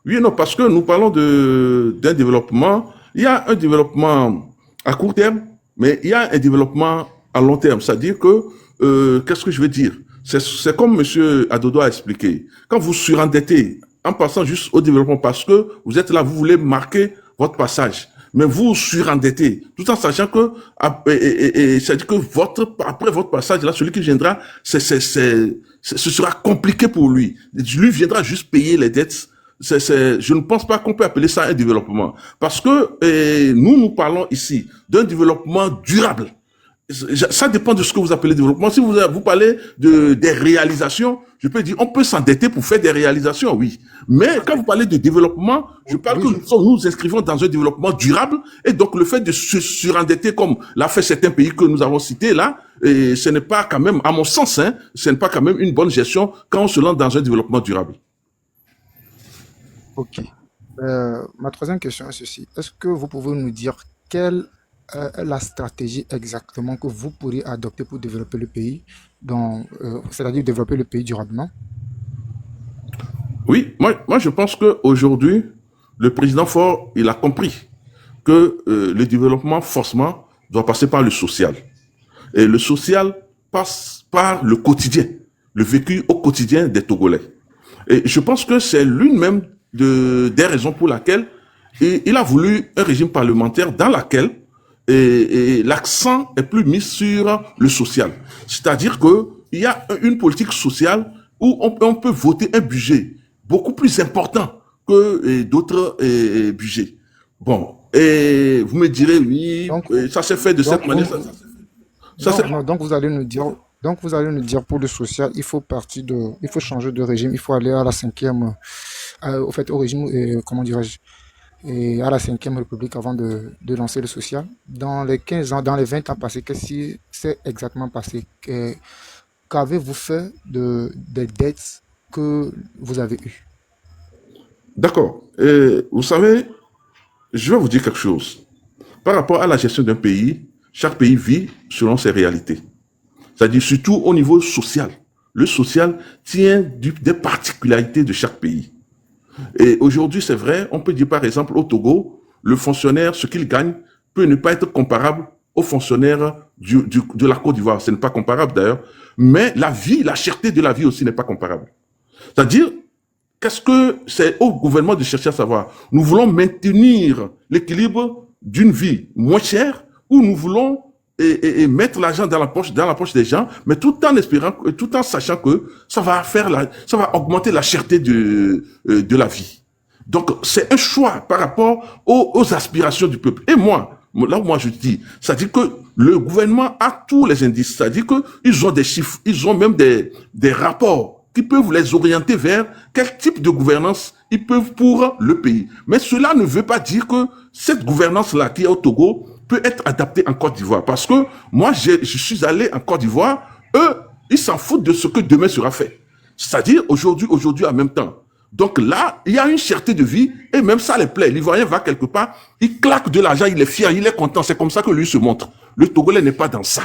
Oui et non, parce que nous parlons d'un développement. Il y a un développement à court terme, mais il y a un développement à long terme. C'est-à-dire que, qu'est-ce que je veux dire? C'est comme M. Adodo a expliqué. Quand vous surendettez, en passant juste au développement, parce que vous êtes là, vous voulez marquer votre passage, mais vous surendettez, tout en sachant que, c'est-à-dire que après votre passage, là, celui qui viendra, ce sera compliqué pour lui. Lui viendra juste payer les dettes. Je ne pense pas qu'on peut appeler ça un développement. Parce que nous parlons ici d'un développement durable. Ça dépend de ce que vous appelez développement. Si vous parlez des réalisations, je peux dire on peut s'endetter pour faire des réalisations, oui. Mais quand vous parlez de développement, je parle Oui, que nous inscrivons dans un développement durable. Et donc le fait de se surendetter comme l'a fait certains pays que nous avons cités là, ce n'est pas quand même, à mon sens, hein, ce n'est pas quand même une bonne gestion quand on se lance dans un développement durable. ok. Ma troisième question est ceci. Est-ce que vous pouvez nous dire quelle est la stratégie exactement que vous pourriez adopter pour développer le pays, c'est-à-dire développer le pays durablement? Oui, moi je pense qu'aujourd'hui, le président Faure, il a compris que le développement, forcément, doit passer par le social. Et le social passe par le quotidien, le vécu au quotidien des Togolais. Et je pense que c'est l'une même des raisons pour laquelle il a voulu un régime parlementaire dans laquelle l'accent est plus mis sur le social. C'est-à-dire qu'il y a une politique sociale où on peut voter un budget beaucoup plus important que d'autres budgets. Bon, et vous me direz, oui, Donc, ça s'est fait de cette donc, manière. vous, Ça s'est- non, non, donc vous allez nous dire pour le social, il faut changer de régime, il faut aller à la cinquième, au fait, au régime, comment dirais-je, et à la cinquième république avant de lancer le social. Dans les 15 ans, dans les 20 ans passés, qu'est-ce qui s'est exactement passé? Qu'avez-vous fait des dettes que vous avez eues? D'accord. Vous savez, je vais vous dire quelque chose. Par rapport à la gestion d'un pays, chaque pays vit selon ses réalités. C'est-à-dire surtout au niveau social. Le social tient des particularités de chaque pays. Et aujourd'hui, c'est vrai, on peut dire par exemple au Togo, le fonctionnaire, ce qu'il gagne, peut ne pas être comparable au fonctionnaire de la Côte d'Ivoire. Ce n'est pas comparable d'ailleurs. Mais la vie, la cherté de la vie aussi n'est pas comparable. C'est-à-dire, qu'est-ce que c'est au gouvernement de chercher à savoir? Nous voulons maintenir l'équilibre d'une vie moins chère ou nous voulons mettre l'argent dans la poche des gens, mais tout en espérant, tout en sachant que ça va augmenter la cherté de la vie. Donc, c'est un choix par rapport aux aspirations du peuple. Et là où moi je dis, c'est-à-dire que le gouvernement a tous les indices, c'est-à-dire qu'ils ont des chiffres, ils ont même des rapports qui peuvent les orienter vers quel type de gouvernance ils peuvent pour le pays. Mais cela ne veut pas dire que cette gouvernance-là qui est au Togo peut être adaptée en Côte d'Ivoire. Parce que moi, je suis allé en Côte d'Ivoire, eux, ils s'en foutent de ce que demain sera fait. C'est-à-dire aujourd'hui en même temps. Donc là, il y a une cherté de vie et même ça les plaît. L'Ivoirien va quelque part, il claque de l'argent, il est fier, il est content. C'est comme ça que lui se montre. le Togolais n'est pas dans ça.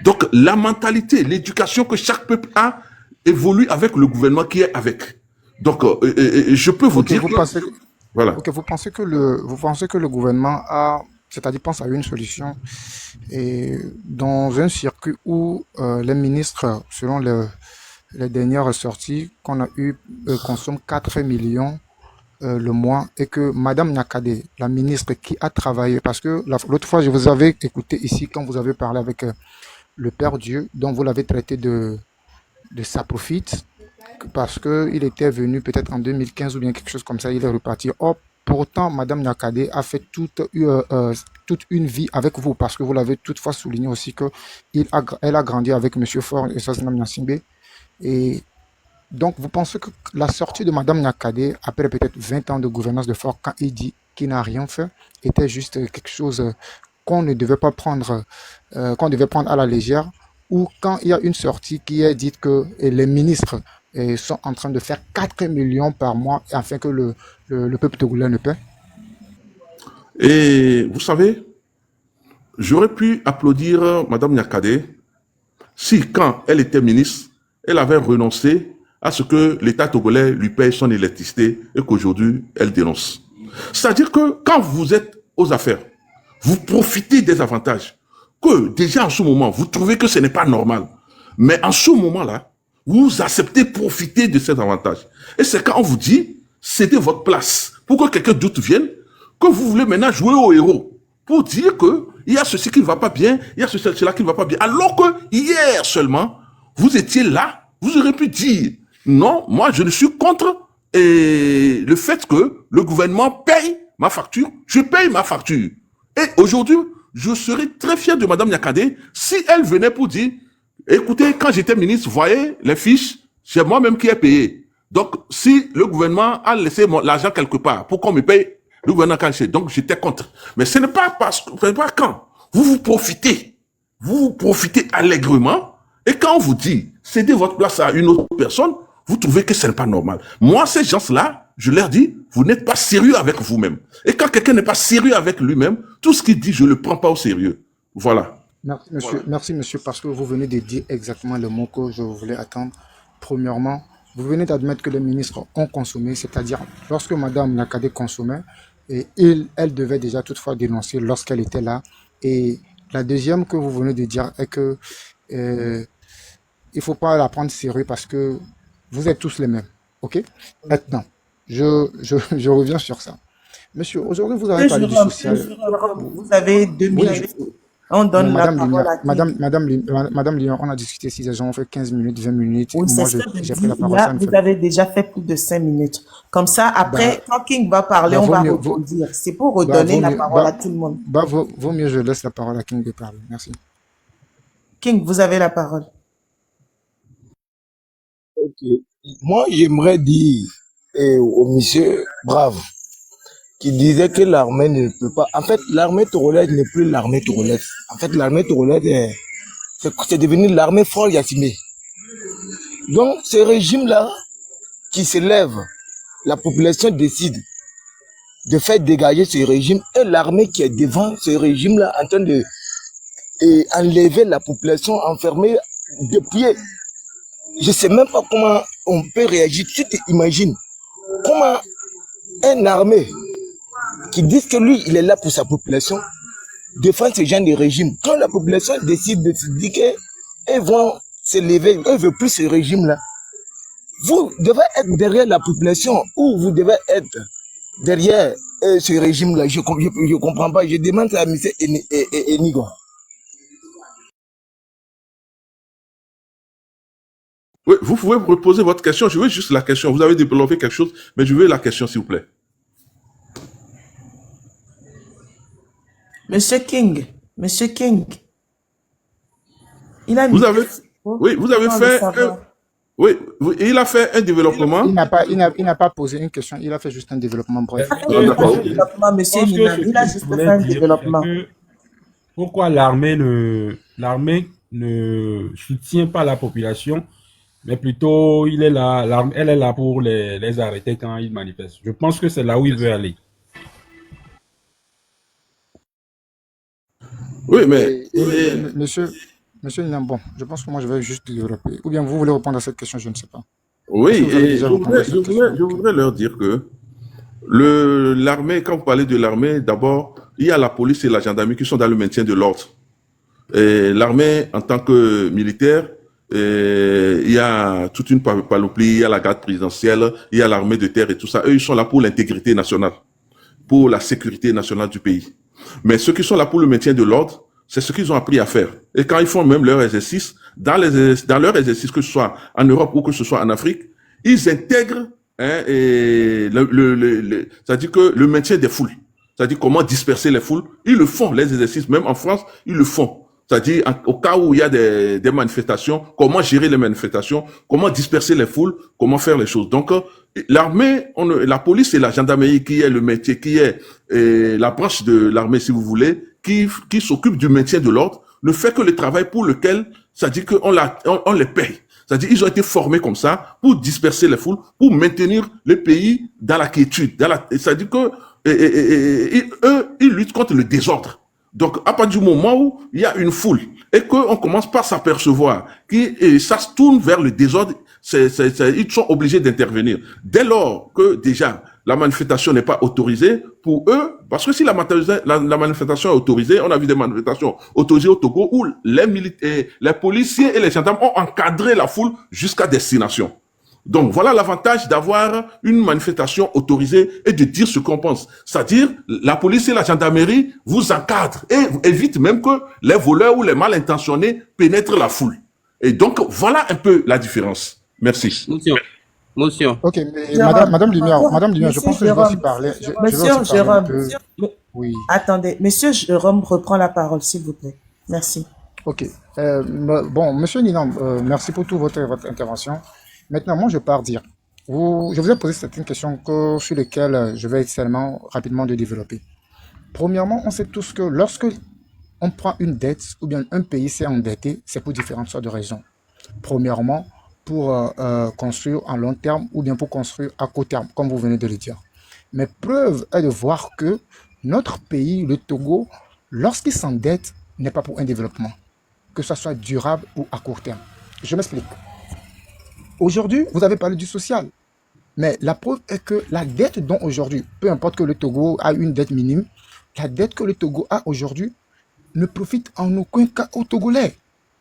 Donc, la mentalité, l'éducation que chaque peuple a évolue avec le gouvernement qui est avec. Donc, je peux vous Ok, dire vous que... pensez, Voilà. ok, vous pensez que le gouvernement a, c'est-à-dire pense à une solution et dans un circuit où les ministres, selon les dernières sorties qu'on a eues, consomment 4 millions le mois et que Madame Nakade, la ministre qui a travaillé, parce que l'autre fois je vous avais écouté ici quand vous avez parlé avec le Père Dieu, dont vous l'avez traité de ça profite, parce que il était venu peut-être en 2015 ou bien quelque chose comme ça, il est reparti. Or, pourtant, Madame Nakade a fait toute une vie avec vous, parce que vous l'avez toutefois souligné aussi que elle a grandi avec Monsieur Ford et Sosnam Nassimbe. Et donc, vous pensez que la sortie de Madame Nakade, après peut-être 20 ans de gouvernance de Ford, quand il dit qu'il n'a rien fait, était juste quelque chose qu'on ne devait pas prendre, qu'on devait prendre à la légère, ou quand il y a une sortie qui est dite que les ministres sont en train de faire 4 millions par mois afin que le peuple togolais ne paie. Et vous savez, j'aurais pu applaudir Madame Nyakade si, quand elle était ministre, elle avait renoncé à ce que l'État togolais lui paye son électricité et qu'aujourd'hui, elle dénonce. C'est-à-dire que quand vous êtes aux affaires, vous profitez des avantages que déjà en ce moment, vous trouvez que ce n'est pas normal. Mais en ce moment-là, vous acceptez profiter de ces avantages. Et c'est quand on vous dit, cédez votre place pour que quelqu'un d'autre vienne, que vous voulez maintenant jouer au héros pour dire que il y a ceci qui ne va pas bien, il y a cela qui ne va pas bien. Alors que hier seulement, vous étiez là, vous aurez pu dire, non, moi je ne suis contre le fait que le gouvernement paye ma facture, je paye ma facture. Et aujourd'hui, je serais très fier de Madame Nyakade si elle venait pour dire, écoutez, quand j'étais ministre, voyez les fiches, c'est moi-même qui ai payé. Donc, si le gouvernement a laissé l'argent quelque part pour qu'on me paye, le gouvernement quand donc j'étais contre. Mais ce n'est pas parce que, ce n'est pas quand vous profitez allègrement, et quand on vous dit, cédez votre place à une autre personne, vous trouvez que ce n'est pas normal. Moi, ces gens-là, je leur dis, vous n'êtes pas sérieux avec vous-même. Et quand quelqu'un n'est pas sérieux avec lui-même, tout ce qu'il dit, je ne le prends pas au sérieux. Voilà. Merci, monsieur, parce que vous venez de dire exactement le mot que je voulais attendre. Premièrement, vous venez d'admettre que les ministres ont consommé, c'est-à-dire lorsque Madame Nakade consommait, et elle devait déjà toutefois dénoncer lorsqu'elle était là. Et la deuxième que vous venez de dire est que il faut pas la prendre sérieux parce que vous êtes tous les mêmes. Ok? Maintenant, je reviens sur ça. Monsieur, aujourd'hui, vous avez parlé du social. Vous avez deux Oui, minutes. On donne la Madame parole Lignon, à qui? Madame Lignon, on a discuté 6 gens, on fait 15 minutes, 20 minutes. Oui, c'est Moi, ce que je j'ai dis. pris la parole, Là, ça me vous fait. avez déjà fait plus de 5 minutes. Comme ça, Bah, après, quand King va parler, bah, on vaut va mieux, rebondir. C'est pour bah, redonner vaut la mieux, parole à tout le monde. vaut mieux je laisse la parole à King de parler. Merci. King, vous avez la parole. Ok. Moi, j'aimerais dire au monsieur Brave qui disait que l'armée ne peut pas. En fait, l'armée togolaise n'est plus l'armée togolaise. En fait, l'armée togolaise c'est devenu l'armée Fort Yassimé. Donc, ce régime-là qui s'élève, la population décide de faire dégager ce régime et l'armée qui est devant ce régime-là en train de enlever la population enfermée de pied. Je ne sais même pas comment on peut réagir. Tu t'imagines comment un armée qui dit que lui, il est là pour sa population, défend ce genre de régime. Quand la population décide de se dire qu'elles vont se lever, elles ne veulent plus ce régime-là, vous devez être derrière la population ou vous devez être derrière ce régime-là. Je ne comprends pas. Je demande à M. Enigo. Oui, vous pouvez reposer votre question. Je veux juste la question. Vous avez développé quelque chose, mais je veux la question, s'il vous plaît. Monsieur King, il a Vous mis avez, oui, vous avez temps de fait, savoir. oui, il a fait un développement. Il n'a pas posé une question, il a fait juste un développement bref. Il a fait D'accord. un développement, Je monsieur pense que Nina. ce Il a que je juste fait voulais un dire, c'est développement. que pourquoi l'armée ne soutient pas la population, mais plutôt elle est là pour les arrêter quand ils manifestent. Je pense que c'est là où il veut aller. Oui, mais Monsieur, monsieur Inam, bon, je pense que moi je vais juste développer. Ou bien vous voulez répondre à cette question, je ne sais pas. Est-ce que oui, vous avez et déjà répondu à cette question? je Ok. voudrais leur dire que l'armée, quand vous parlez de l'armée, d'abord, il y a la police et la gendarmerie qui sont dans le maintien de l'ordre. Et l'armée, en tant que militaire, il y a toute une panoplie, il y a la garde présidentielle, il y a l'armée de terre et tout ça. Eux, ils sont là pour l'intégrité nationale, pour la sécurité nationale du pays. Mais ceux qui sont là pour le maintien de l'ordre, c'est ce qu'ils ont appris à faire. Et quand ils font même leur exercice, dans leur exercice, que ce soit en Europe ou que ce soit en Afrique, ils intègrent et c'est-à-dire que le maintien des foules, c'est-à-dire comment disperser les foules, ils le font, les exercices, même en France, ils le font. C'est-à-dire, au cas où il y a des manifestations, comment gérer les manifestations, comment disperser les foules, comment faire les choses. Donc, l'armée, la police et la gendarmerie, qui est le métier, qui est la branche de l'armée, si vous voulez, qui s'occupe du maintien de l'ordre, ne fait que le travail pour lequel, c'est-à-dire on les paye. C'est-à-dire ils ont été formés comme ça pour disperser les foules, pour maintenir le pays dans la quiétude. C'est-à-dire que eux, ils luttent contre le désordre. Donc, à partir du moment où il y a une foule et qu'on commence par s'apercevoir que ça se tourne vers le désordre, ils sont obligés d'intervenir. Dès lors que déjà la manifestation n'est pas autorisée, pour eux, parce que si la manifestation est autorisée, on a vu des manifestations autorisées au Togo où les militaires, les policiers et les gendarmes ont encadré la foule jusqu'à destination. Donc voilà l'avantage d'avoir une manifestation autorisée et de dire ce qu'on pense. C'est-à-dire, la police et la gendarmerie vous encadrent et évitent même que les voleurs ou les mal intentionnés pénètrent la foule. Et donc voilà un peu la différence. Merci. Motion. Motion. Ok, mais Jérôme, Madame Lumière, je Monsieur pense que je vais aussi Jérôme, parler. Je vais Monsieur aussi parler un Jérôme, peu. Oui. attendez, Monsieur Jérôme reprend la parole, s'il vous plaît. Merci. Ok. Bon, Monsieur Ninam, merci pour toute votre intervention. Maintenant, moi, je pars dire. Je vous ai posé certaines questions sur lesquelles je vais seulement rapidement de développer. Premièrement, on sait tous que lorsque on prend une dette ou bien un pays s'est endetté, c'est pour différentes sortes de raisons. Premièrement, pour construire en long terme ou bien pour construire à court terme, comme vous venez de le dire. Mais preuve est de voir que notre pays, le Togo, lorsqu'il s'endette, n'est pas pour un développement, que ce soit durable ou à court terme. Je m'explique. Aujourd'hui, vous avez parlé du social, mais la preuve est que la dette dont aujourd'hui, peu importe que le Togo a une dette minime, la dette que le Togo a aujourd'hui ne profite en aucun cas aux Togolais,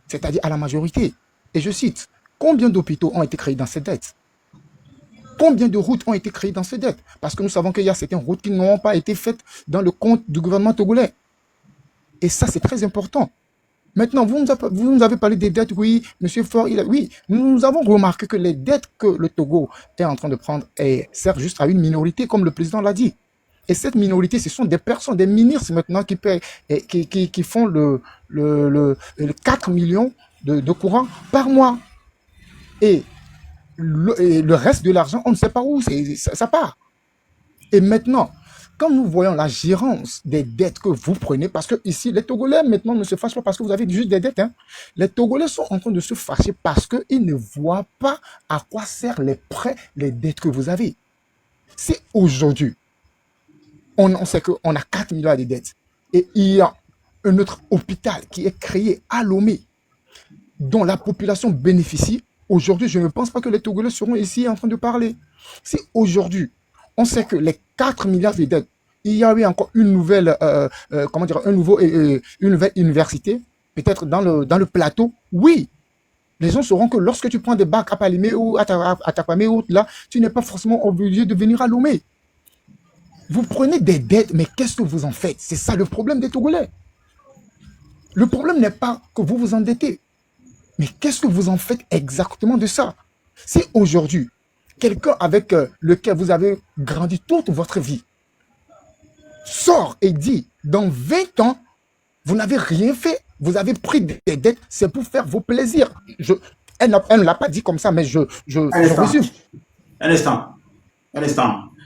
c'est-à-dire à la majorité. Et je cite, combien d'hôpitaux ont été créés dans cette dette? Combien de routes ont été créées dans cette dette? Parce que nous savons qu'il y a certaines routes qui n'ont pas été faites dans le compte du gouvernement togolais. Et ça, c'est très important. Maintenant, vous nous avez parlé des dettes, oui, Monsieur Faure, oui, nous avons remarqué que les dettes que le Togo est en train de prendre servent juste à une minorité, comme le président l'a dit. Et cette minorité, ce sont des personnes, des ministres maintenant qui paient, qui font le 4 millions de courants par mois. Et le reste de l'argent, on ne sait pas où ça part. Et maintenant, quand nous voyons la gérance des dettes que vous prenez, parce que ici, les Togolais maintenant ne se fâchent pas parce que vous avez juste des dettes. Hein. Les Togolais sont en train de se fâcher parce qu'ils ne voient pas à quoi servent les prêts, les dettes que vous avez. C'est aujourd'hui, on sait qu'on a 4 milliards de dettes. Et il y a un autre hôpital qui est créé à Lomé, dont la population bénéficie. Aujourd'hui, je ne pense pas que les Togolais seront ici en train de parler. C'est aujourd'hui. On sait que les 4 milliards de dettes, il y a eu encore une nouvelle, une nouvelle université, peut-être dans le plateau. Oui, les gens sauront que lorsque tu prends des bacs à Palimé ou à Takwame ou là, tu n'es pas forcément obligé de venir à Lomé. Vous prenez des dettes, mais qu'est-ce que vous en faites? C'est ça le problème des Togolais. Le problème n'est pas que vous vous endettez, mais qu'est-ce que vous en faites exactement de ça? C'est aujourd'hui quelqu'un avec lequel vous avez grandi toute votre vie sort et dit, dans 20 ans, vous n'avez rien fait, vous avez pris des dettes, c'est pour faire vos plaisirs. Elle ne l'a pas dit comme ça, mais je résume. Un instant,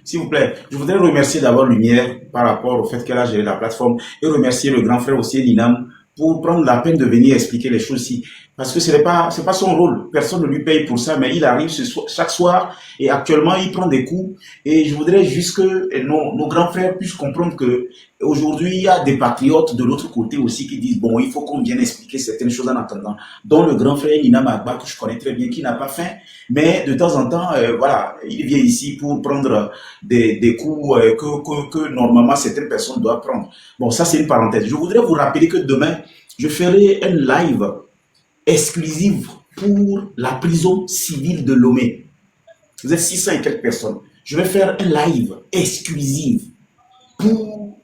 s'il vous plaît. Je voudrais remercier d'abord Lumière par rapport au fait qu'elle a géré la plateforme et remercier le grand frère aussi, Linam, pour prendre la peine de venir expliquer les choses ici. Parce que c'est pas son rôle. Personne ne lui paye pour ça, mais il arrive chaque soir et actuellement il prend des coups. Et je voudrais juste que nos grands frères puissent comprendre que aujourd'hui il y a des patriotes de l'autre côté aussi qui disent bon, il faut qu'on vienne expliquer certaines choses en attendant. Dont le grand frère Nina Magba que je connais très bien, qui n'a pas faim, mais de temps en temps, voilà, il vient ici pour prendre des coups que normalement certaines personnes doivent prendre. Bon, ça c'est une parenthèse. Je voudrais vous rappeler que demain je ferai un live exclusive pour la prison civile de Lomé. Vous êtes 600 et quelques personnes. Je vais faire un live exclusif pour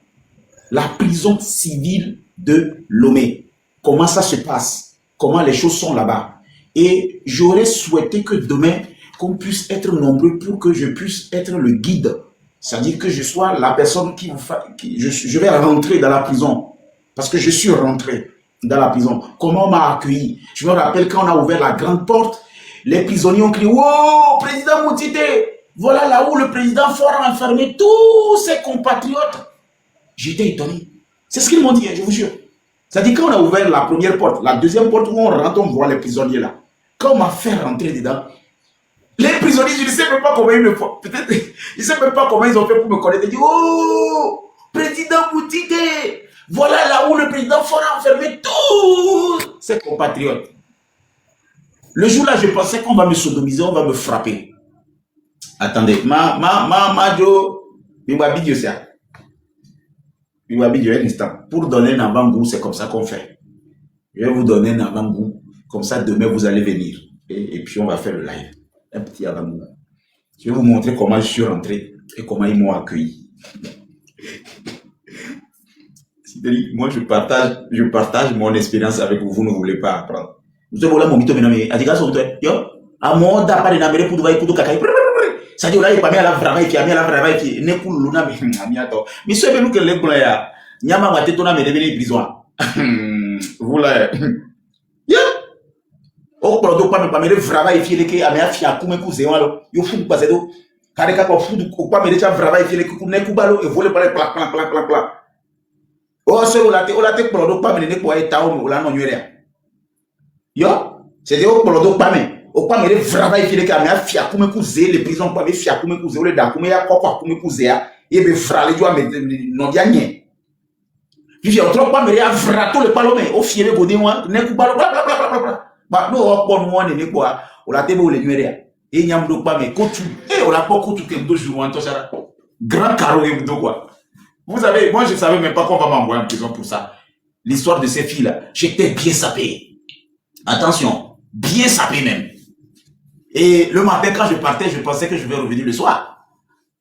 la prison civile de Lomé. Comment ça se passe? Comment les choses sont là-bas? Et j'aurais souhaité que demain, qu'on puisse être nombreux pour que je puisse être le guide. C'est-à-dire que je sois la personne je vais rentrer dans la prison. Parce que je suis rentré dans la prison. Comment on m'a accueilli? Je me rappelle quand on a ouvert la grande porte, les prisonniers ont crié « Wow, président Moutite, voilà là où le président Faure a enfermé tous ses compatriotes. » J'étais étonné. C'est ce qu'ils m'ont dit, je vous jure. C'est-à-dire quand on a ouvert la première porte, la deuxième porte où on rentre, on voit les prisonniers là. Quand on m'a fait rentrer dedans, les prisonniers, je ne sais même pas comment ils me font. Peut-être, je ne sais même pas comment ils ont fait pour me connaître. Ils disent « Oh, président Moutite, voilà là où le président Faure a enfermé tous ses compatriotes. » Le jour-là, je pensais qu'on va me sodomiser, on va me frapper. Attendez, Jo, Biwabi Dieu ça. Biwabi Dieu, un instant. Pour donner un avant-goût, c'est comme ça qu'on fait. Je vais vous donner un avant-goût. Comme ça, demain, vous allez venir. Et puis, on va faire le live. Un petit avant-goût. Je vais vous montrer comment je suis rentré et comment ils m'ont accueilli. Moi, je partage mon expérience avec vous. Vous ne voulez pas apprendre. Vous savez, voilà, mon mito, mais adiga, son toit. Yo, à mon dapa de namere pour voir pour cacaï. Ça dit, là, il pas mis à la vraie qui a mis à la vraie qui n'est pour l'una, mais amiato. Mais ce que nous que les boulaya, nyama m'a tétona me devenir prison. Vous là, yo, au produit pas me vraie qui est que a mis à fier comme un cousin, yo fou pas d'eau. Carrément, quoi, fou, ou pas me déjà vraie qui est que n'est kubalo et voler par les plaques. Oh, c'est au latte produit pas me ne quoi est taon ou la non yuria. Yo, c'est des produits pas mais. Au pas me vraie qui est que a mis à fier comme un cousin, les prisons pas me fier comme un cousin, ou les da comme ya quoi comme un cousin, et me frale du à me non diagné. Puis j'ai trop pas me à vrato le palomé, au fier de godé moi, n'est kubalo, blablabla. Bah, nous, on prend moi, n'est quoi, ou la table ou les nuéria. Et n'y a pas mais cotu, et on l'a pas cotu que 2 jours, en tout ça. Grand carreau et quoi. Vous savez, moi je savais même pas qu'on va m'envoyer en prison pour ça. L'histoire de ces filles-là, j'étais bien sapé. Attention, bien sapé même. Et le matin, quand je partais, je pensais que je vais revenir le soir.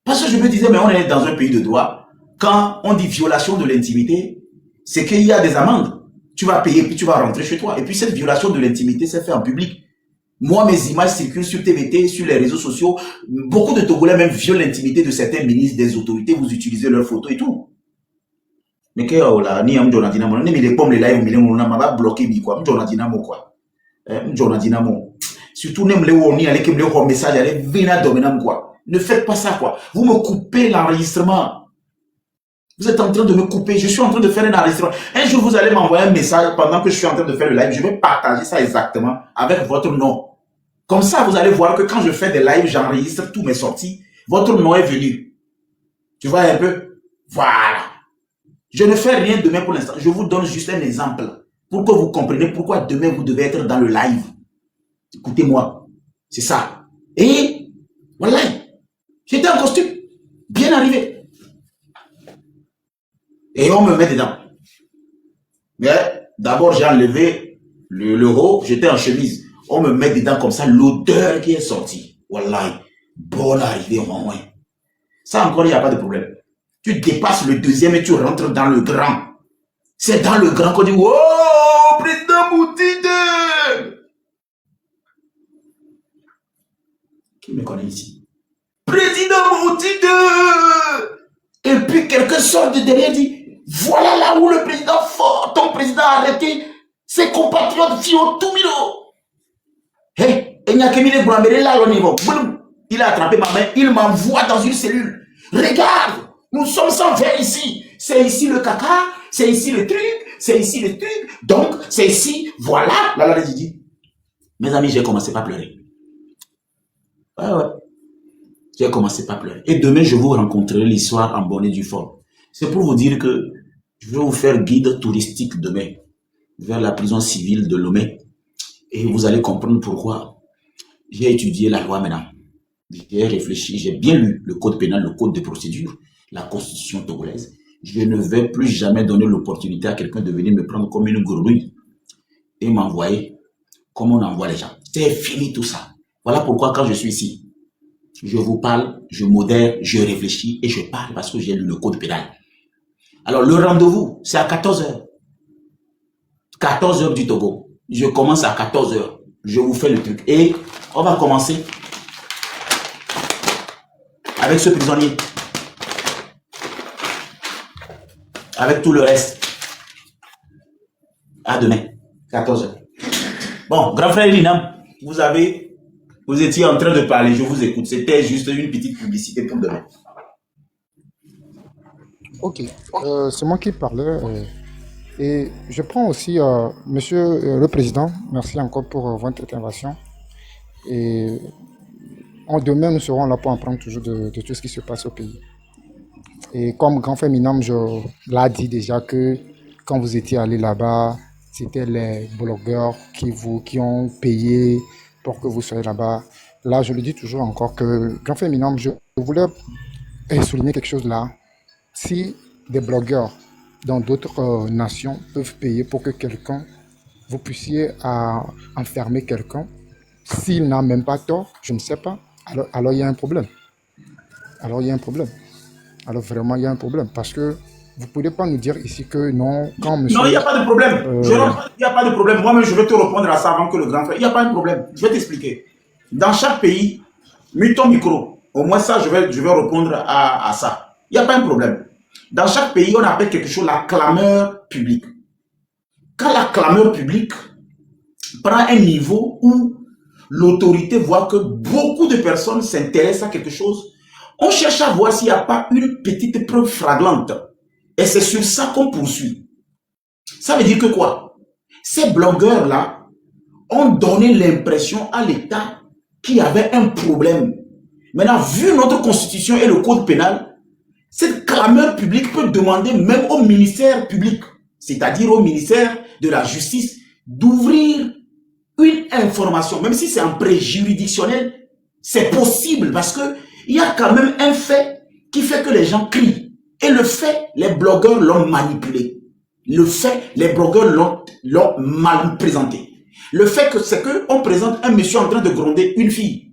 Parce que je me disais, mais on est dans un pays de droit. Quand on dit violation de l'intimité, c'est qu'il y a des amendes. Tu vas payer, puis tu vas rentrer chez toi. Et puis cette violation de l'intimité s'est faite en public. Moi, mes images circulent sur TVT, sur les réseaux sociaux. Beaucoup de Togolais même violent l'intimité de certains ministres, des autorités. Vous utilisez leurs photos et tout. Mais que là, ni am Jonah Dinamo, ni les pommes les live, mais on m'a bloqué quoi. Jonah Dinamo quoi. Jonah Dinamo. Surtout nem les warning, allez que me le message, allez venir dominam quoi. Ne faites pas ça quoi. Vous me coupez l'enregistrement. Vous êtes en train de me couper. Je suis en train de faire un enregistrement. Un jour, vous allez m'envoyer un message pendant que je suis en train de faire le live. Je vais partager ça exactement avec votre nom. Comme ça, vous allez voir que quand je fais des lives, j'enregistre tous mes sorties. Votre nom est venu. Tu vois un peu? Voilà. Je ne fais rien demain pour l'instant. Je vous donne juste un exemple pour que vous compreniez pourquoi demain vous devez être dans le live. Écoutez-moi. C'est ça. Et voilà. J'étais en costume. Bien arrivé. Et on me met dedans. Mais d'abord, j'ai enlevé le haut, j'étais en chemise. On me met dedans comme ça, l'odeur qui est sortie. Wallahi, bonne arrivée au moins. Ça encore, il n'y a pas de problème. Tu dépasses le deuxième et tu rentres dans le grand. C'est dans le grand qu'on dit, oh, président Moutide. Qui me connaît ici? Président Moutide. Et puis quelqu'un sort de derrière et dit, voilà là où le président Faure, ton président a arrêté ses compatriotes Fio Toumilo. Hé, il n'y a que Mille Boulaméré là au niveau. Il a attrapé ma main, il m'envoie dans une cellule. Regarde, nous sommes sans verre ici. C'est ici le caca, c'est ici le truc, c'est ici le truc, donc c'est ici, voilà. Là, j'ai dit, mes amis, j'ai commencé par pleurer. Ouais, ouais. J'ai commencé par pleurer. Et demain, je vous rencontrerai l'histoire en bonne et due forme. C'est pour vous dire que je vais vous faire guide touristique demain vers la prison civile de Lomé. Et vous allez comprendre pourquoi j'ai étudié la loi maintenant. J'ai réfléchi, j'ai bien lu le code pénal, le code de procédure, la constitution togolaise. Je ne vais plus jamais donner l'opportunité à quelqu'un de venir me prendre comme une grenouille et m'envoyer comme on envoie les gens. C'est fini tout ça. Voilà pourquoi quand je suis ici, je vous parle, je modère, je réfléchis et je parle parce que j'ai lu le code pénal. Alors le rendez-vous, c'est à 14h. 14h du Togo. Je commence à 14h. Je vous fais le truc. Et on va commencer avec ce prisonnier. Avec tout le reste. À demain, 14h. Bon, grand frère Linam, vous étiez en train de parler, je vous écoute. C'était juste une petite publicité pour demain. Ok, c'est moi qui parlais. Et je prends aussi, Monsieur le Président, merci encore pour votre intervention. Et demain, nous serons là pour apprendre toujours de tout ce qui se passe au pays. Et comme grand frère Minam, je l'ai dit déjà que quand vous étiez allé là-bas, c'était les blogueurs qui ont payé pour que vous soyez là-bas. Là, je le dis toujours encore que grand frère Minam, je voulais souligner quelque chose là. Si des blogueurs dans d'autres nations peuvent payer pour que vous puissiez enfermer quelqu'un, s'il n'a même pas tort, je ne sais pas, alors il y a un problème. Alors il y a un problème. Alors vraiment, il y a un problème. Parce que vous ne pouvez pas nous dire ici que non, quand monsieur... Non, il n'y a pas de problème. Il n'y a pas de problème. Moi-même, je vais te répondre à ça avant que le grand frère... Il n'y a pas de problème. Je vais t'expliquer. Dans chaque pays, mets ton micro. Au moins ça, je vais répondre à ça. Il n'y a pas de problème. Dans chaque pays, on appelle quelque chose la clameur publique. Quand la clameur publique prend un niveau où l'autorité voit que beaucoup de personnes s'intéressent à quelque chose, on cherche à voir s'il n'y a pas une petite preuve flagrante. Et c'est sur ça qu'on poursuit. Ça veut dire que quoi? Ces blogueurs-là ont donné l'impression à l'État qu'il y avait un problème. Maintenant, vu notre constitution et le code pénal, cette clameur publique peut demander même au ministère public, c'est-à-dire au ministère de la Justice, d'ouvrir une information, même si c'est un préjuridictionnel, c'est possible parce que il y a quand même un fait qui fait que les gens crient. Et le fait, les blogueurs l'ont manipulé. Le fait, les blogueurs l'ont mal présenté. Le fait que c'est qu'on présente un monsieur en train de gronder une fille.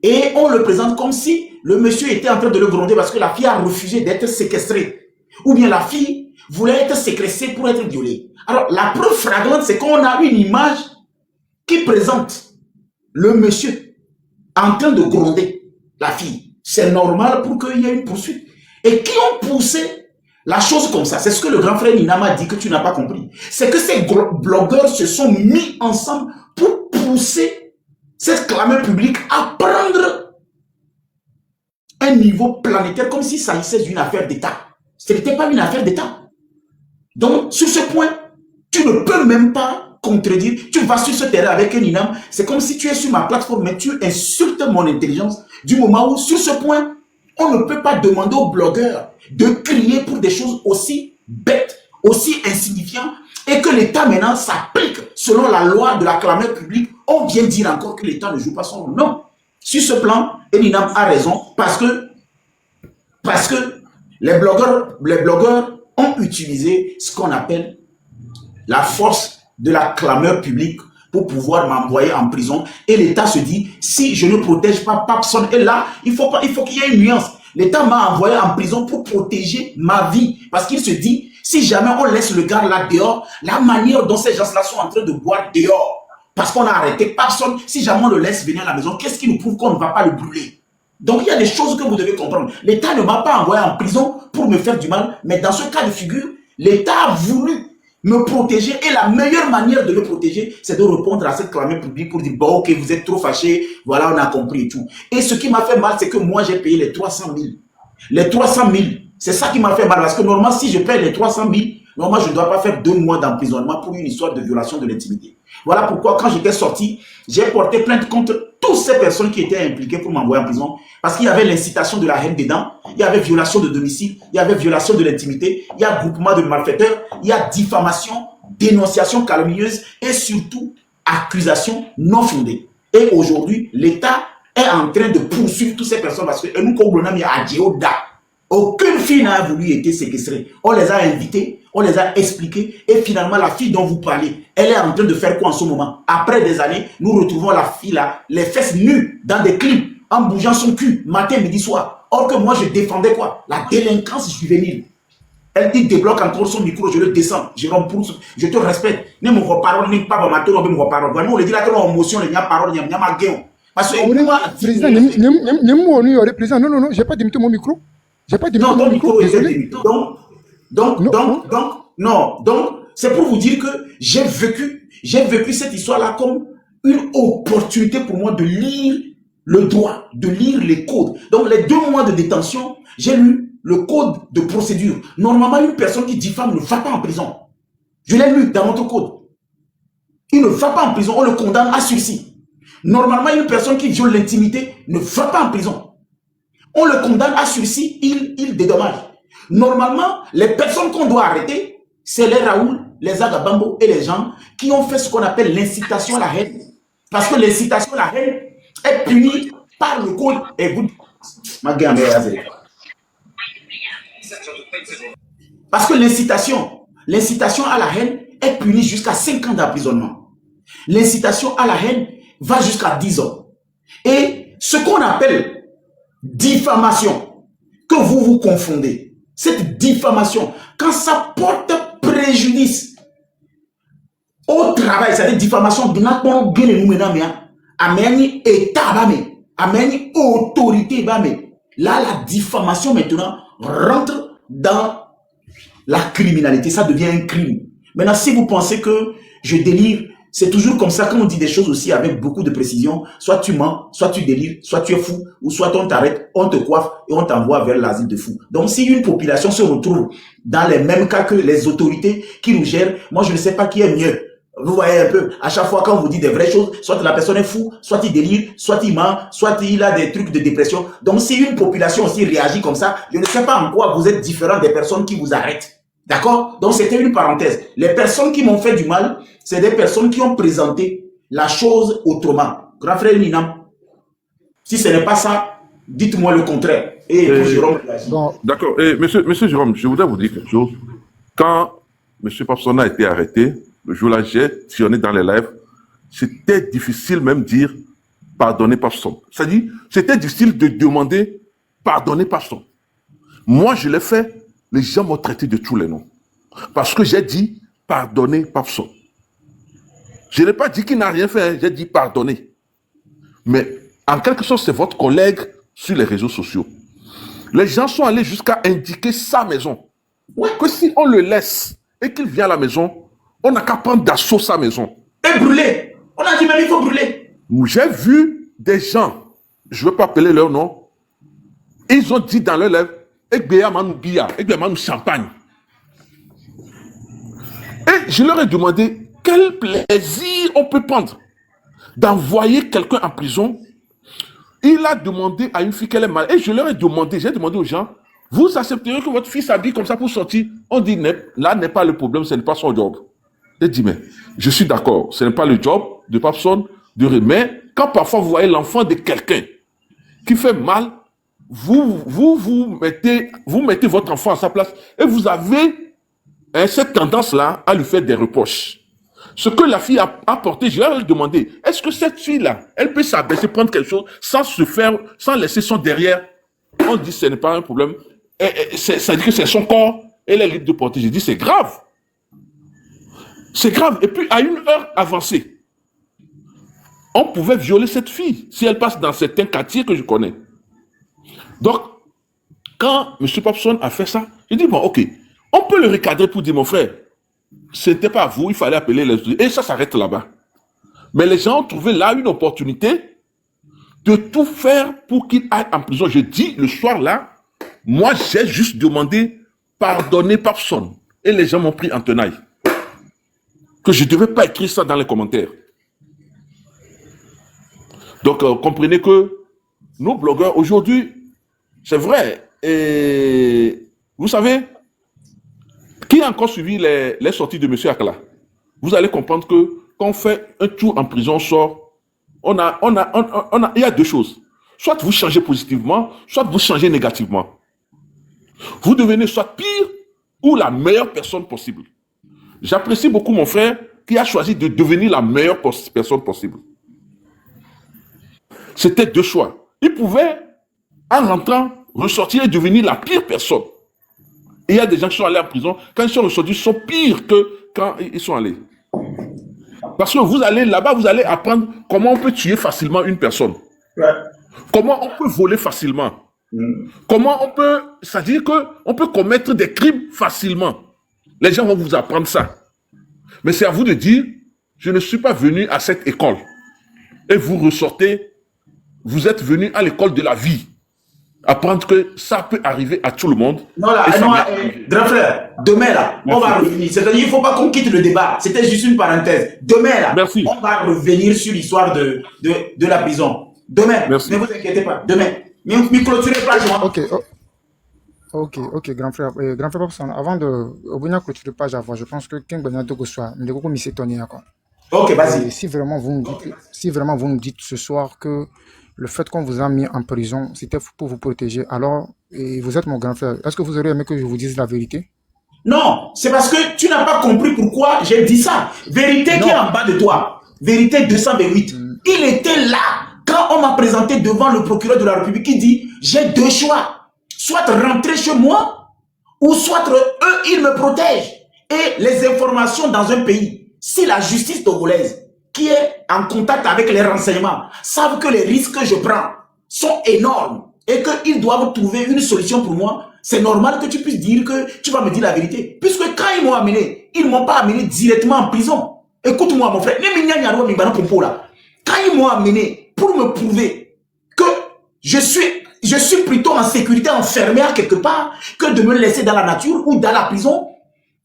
Et on le présente comme si le monsieur était en train de le gronder parce que la fille a refusé d'être séquestrée. Ou bien la fille voulait être séquestrée pour être violée. Alors, la preuve flagrante, c'est qu'on a une image qui présente le monsieur en train de gronder la fille. C'est normal pour qu'il y ait une poursuite. Et qui ont poussé la chose comme ça? C'est ce que le grand frère Ninama dit que tu n'as pas compris. C'est que ces blogueurs se sont mis ensemble pour pousser cette clameur publique à prendre un niveau planétaire comme s'il s'agissait d'une affaire d'État. Ce n'était pas une affaire d'État. Donc, sur ce point, tu ne peux même pas contredire. Tu vas sur ce terrain avec un Ninam. C'est comme si tu es sur ma plateforme, mais tu insultes mon intelligence du moment où, sur ce point, on ne peut pas demander aux blogueurs de crier pour des choses aussi bêtes, aussi insignifiantes, et que l'État maintenant s'applique selon la loi de la clameur publique. On vient dire encore que l'État ne joue pas son rôle. Non. Sur ce plan, Eninam a raison parce que les blogueurs ont utilisé ce qu'on appelle la force de la clameur publique pour pouvoir m'envoyer en prison. Et l'État se dit, si je ne protège pas personne, et là, il faut qu'il y ait une nuance. L'État m'a envoyé en prison pour protéger ma vie. Parce qu'il se dit, si jamais on laisse le gars là dehors, la manière dont ces gens-là sont en train de boire dehors, parce qu'on a arrêté personne, si jamais on le laisse venir à la maison, qu'est-ce qui nous prouve qu'on ne va pas le brûler? Donc il y a des choses que vous devez comprendre. L'État ne m'a pas envoyé en prison pour me faire du mal, mais dans ce cas de figure, l'État a voulu me protéger, et la meilleure manière de le protéger, c'est de répondre à cette clameur publique pour dire, bon, ok, vous êtes trop fâchés, voilà, on a compris et tout. Et ce qui m'a fait mal, c'est que moi, j'ai payé les 300 000. Les 300 000, c'est ça qui m'a fait mal, parce que normalement, si je paye les 300 000, Non, moi, je ne dois pas faire 2 mois d'emprisonnement pour une histoire de violation de l'intimité. Voilà pourquoi, quand j'étais sorti, j'ai porté plainte contre toutes ces personnes qui étaient impliquées pour m'envoyer en prison. Parce qu'il y avait l'incitation de la haine dedans, il y avait violation de domicile, il y avait violation de l'intimité, il y a groupement de malfaiteurs, il y a diffamation, dénonciation calomnieuse et surtout accusation non fondée. Et aujourd'hui, l'État est en train de poursuivre toutes ces personnes parce que nous, comme on a dit, aucune fille n'a voulu être séquestrée. On les a invités, on les a expliqués et finalement la fille dont vous parlez, elle est en train de faire quoi en ce moment? Après des années, nous retrouvons la fille là, les fesses nues dans des clips, en bougeant son cul, matin, midi, soir. Or que moi je défendais quoi? La délinquance juvénile. Elle dit débloque encore son micro, je le descends. Jérôme Pousse, je te respecte. Ne me reparole, ne pas ma tour, ne me reparole. Voilà, on le dit là, on émotion, il y a parole, il y a ma gueule. Parce que moi, Président, président, non, j'ai pas démuté mon micro. J'ai pas démuté mon micro. Désolé. Donc, c'est pour vous dire que j'ai vécu cette histoire-là comme une opportunité pour moi de lire le droit, de lire les codes. Donc, les 2 mois de détention, j'ai lu le code de procédure. Normalement, une personne qui diffame ne va pas en prison. Je l'ai lu dans notre code. Il ne va pas en prison, on le condamne à sursis. Normalement, une personne qui viole l'intimité ne va pas en prison. On le condamne à sursis, il dédommage. Normalement, les personnes qu'on doit arrêter, c'est les Raoul, les Agabambo et les gens qui ont fait ce qu'on appelle l'incitation à la haine. Parce que l'incitation à la haine est punie par le code. Et vous... Parce que l'incitation à la haine est punie jusqu'à 5 ans d'emprisonnement. L'incitation à la haine va jusqu'à 10 ans. Et ce qu'on appelle diffamation, que vous confondez, cette diffamation, quand ça porte préjudice au travail, c'est-à-dire diffamation, amène état, amène autorité, là la diffamation maintenant rentre dans la criminalité, ça devient un crime. Maintenant, si vous pensez que je délire, c'est toujours comme ça quand on dit des choses aussi avec beaucoup de précision. Soit tu mens, soit tu délires, soit tu es fou, ou soit on t'arrête, on te coiffe et on t'envoie vers l'asile de fou. Donc, si une population se retrouve dans les mêmes cas que les autorités qui nous gèrent, moi, je ne sais pas qui est mieux. Vous voyez un peu, à chaque fois quand on vous dit des vraies choses, soit la personne est fou, soit il délire, soit il ment, soit il a des trucs de dépression. Donc, si une population aussi réagit comme ça, je ne sais pas en quoi vous êtes différent des personnes qui vous arrêtent. D'accord? Donc, c'était une parenthèse. Les personnes qui m'ont fait du mal, c'est des personnes qui ont présenté la chose autrement. Grand frère Ninam, si ce n'est pas ça, dites-moi le contraire. Et Jérôme réagit. D'accord. Monsieur Jérôme, je voudrais vous dire quelque chose. Quand M. Papson a été arrêté, le jour-là, j'ai tiré dans les lives, c'était difficile même de dire pardonnez Papson. C'est-à-dire, c'était difficile de demander pardonnez Papson. Moi, je l'ai fait. Les gens m'ont traité de tous les noms. Parce que j'ai dit, pardonnez Papson. Je n'ai pas dit qu'il n'a rien fait, j'ai dit pardonnez. Mais en quelque sorte, c'est votre collègue sur les réseaux sociaux. Les gens sont allés jusqu'à indiquer sa maison. Que si on le laisse et qu'il vient à la maison, on n'a qu'à prendre d'assaut sa maison. Et brûler. On a dit même il faut brûler. J'ai vu des gens, je ne veux pas appeler leur nom, ils ont dit dans leur lèvres, champagne. Et je leur ai demandé quel plaisir on peut prendre d'envoyer quelqu'un en prison. Il a demandé à une fille qu'elle est malade. Et je leur ai demandé, j'ai demandé aux gens, vous accepteriez que votre fille s'habille comme ça pour sortir? On dit, là n'est pas le problème, ce n'est pas son job. Il dit, mais je suis d'accord, ce n'est pas le job de personne de mais quand parfois vous voyez l'enfant de quelqu'un qui fait mal, vous mettez votre enfant à sa place et vous avez cette tendance-là à lui faire des reproches. Ce que la fille a apporté, je leur ai demandé, est-ce que cette fille-là, elle peut s'abaisser, prendre quelque chose sans laisser son derrière? On dit ce n'est pas un problème. Ça dit que c'est son corps, elle est libre de porter. J'ai dit c'est grave. C'est grave. Et puis à une heure avancée, on pouvait violer cette fille si elle passe dans certains quartiers que je connais. Donc, quand M. Papson a fait ça, j'ai dit, bon, ok, on peut le recadrer pour dire, mon frère, ce n'était pas vous, il fallait appeler les autorités. Et ça s'arrête là-bas. Mais les gens ont trouvé là une opportunité de tout faire pour qu'il aille en prison. Je dis, le soir là, moi, j'ai juste demandé, pardonnez Papson. Et les gens m'ont pris en tenaille. Que je ne devais pas écrire ça dans les commentaires. Donc, comprenez que nos blogueurs, aujourd'hui, c'est vrai. Et vous savez, qui a encore suivi les sorties de M. Akala? Vous allez comprendre que quand on fait un tour en prison, on sort, il y a deux choses. Soit vous changez positivement, soit vous changez négativement. Vous devenez soit pire ou la meilleure personne possible. J'apprécie beaucoup mon frère qui a choisi de devenir la meilleure personne possible. C'était deux choix. Il pouvait, en rentrant, ressortir et devenir la pire personne. Et il y a des gens qui sont allés en prison, quand ils sont ressortis, ils sont pires que quand ils sont allés. Parce que vous allez là-bas, vous allez apprendre comment on peut tuer facilement une personne. Ouais. Comment on peut voler facilement. Comment on peut, c'est-à-dire qu'on peut commettre des crimes facilement. Les gens vont vous apprendre ça. Mais c'est à vous de dire, je ne suis pas venu à cette école. Et vous ressortez, vous êtes venu à l'école de la vie. Apprendre que ça peut arriver à tout le monde. Non, là, grand frère, demain, là, on va revenir. C'est-à-dire, il ne faut pas qu'on quitte le débat. C'était juste une parenthèse. Demain, là, on va revenir sur l'histoire de la prison. Demain, ne vous inquiétez pas. Demain. Mais clôturez pas, Ok, grand frère. Grand frère, avant de clôturer page avant, je pense que King Bernardo Gossoa, ne peut pas m'étonner. Ok, vas-y. Si vraiment vous nous dites ce soir que le fait qu'on vous a mis en prison, c'était pour vous protéger, alors vous êtes mon grand frère. Est-ce que vous auriez aimé que je vous dise la vérité? Non, c'est parce que tu n'as pas compris pourquoi j'ai dit ça. Vérité qui est en bas de toi. Vérité 228. Il était là. Quand on m'a présenté devant le procureur de la République, il dit, j'ai deux choix. Soit rentrer chez moi, ou soit eux, ils me protègent. Et les informations dans un pays, si la justice togolaise, qui est en contact avec les renseignements, savent que les risques que je prends sont énormes et qu'ils doivent trouver une solution pour moi, c'est normal que tu puisses dire que tu vas me dire la vérité. Puisque quand ils m'ont amené, ils ne m'ont pas amené directement en prison. Écoute-moi, mon frère. Quand ils m'ont amené pour me prouver que je suis plutôt en sécurité enfermé à quelque part que de me laisser dans la nature ou dans la prison,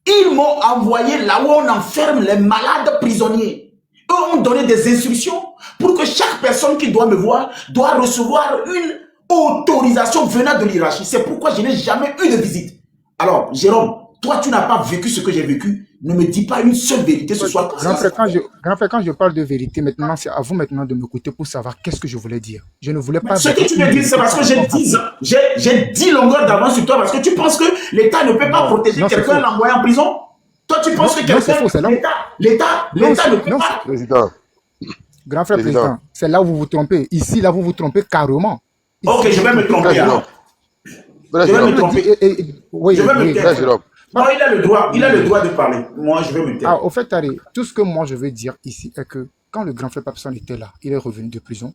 ils m'ont envoyé là où on enferme les malades prisonniers. Eux ont donné des instructions pour que chaque personne qui doit me voir doit recevoir une autorisation venant de l'hierarchie. C'est pourquoi je n'ai jamais eu de visite. Alors, Jérôme, toi, tu n'as pas vécu ce que j'ai vécu. Ne me dis pas une seule vérité ce soir. Grand frère, quand je parle de vérité, maintenant, c'est à vous maintenant de m'écouter pour savoir qu'est-ce que je voulais dire. Je ne voulais pas... Ce que tu veux dire, c'est parce que j'ai 10 longueurs d'avance sur toi, parce que tu penses que l'État ne peut pas protéger quelqu'un en l'envoyer en prison. Toi, tu penses que quelqu'un... L'État ne peut pas... Président. Grand frère président, c'est là où vous vous trompez. Ici, là, vous vous trompez carrément. Ok, je vais me tromper. Je vais me tromper. Je vais me taire. Non, il a le droit de parler. Moi, je vais me taire. Au fait, Tari, tout ce que moi je veux dire ici est que quand le grand frère Papson était là, il est revenu de prison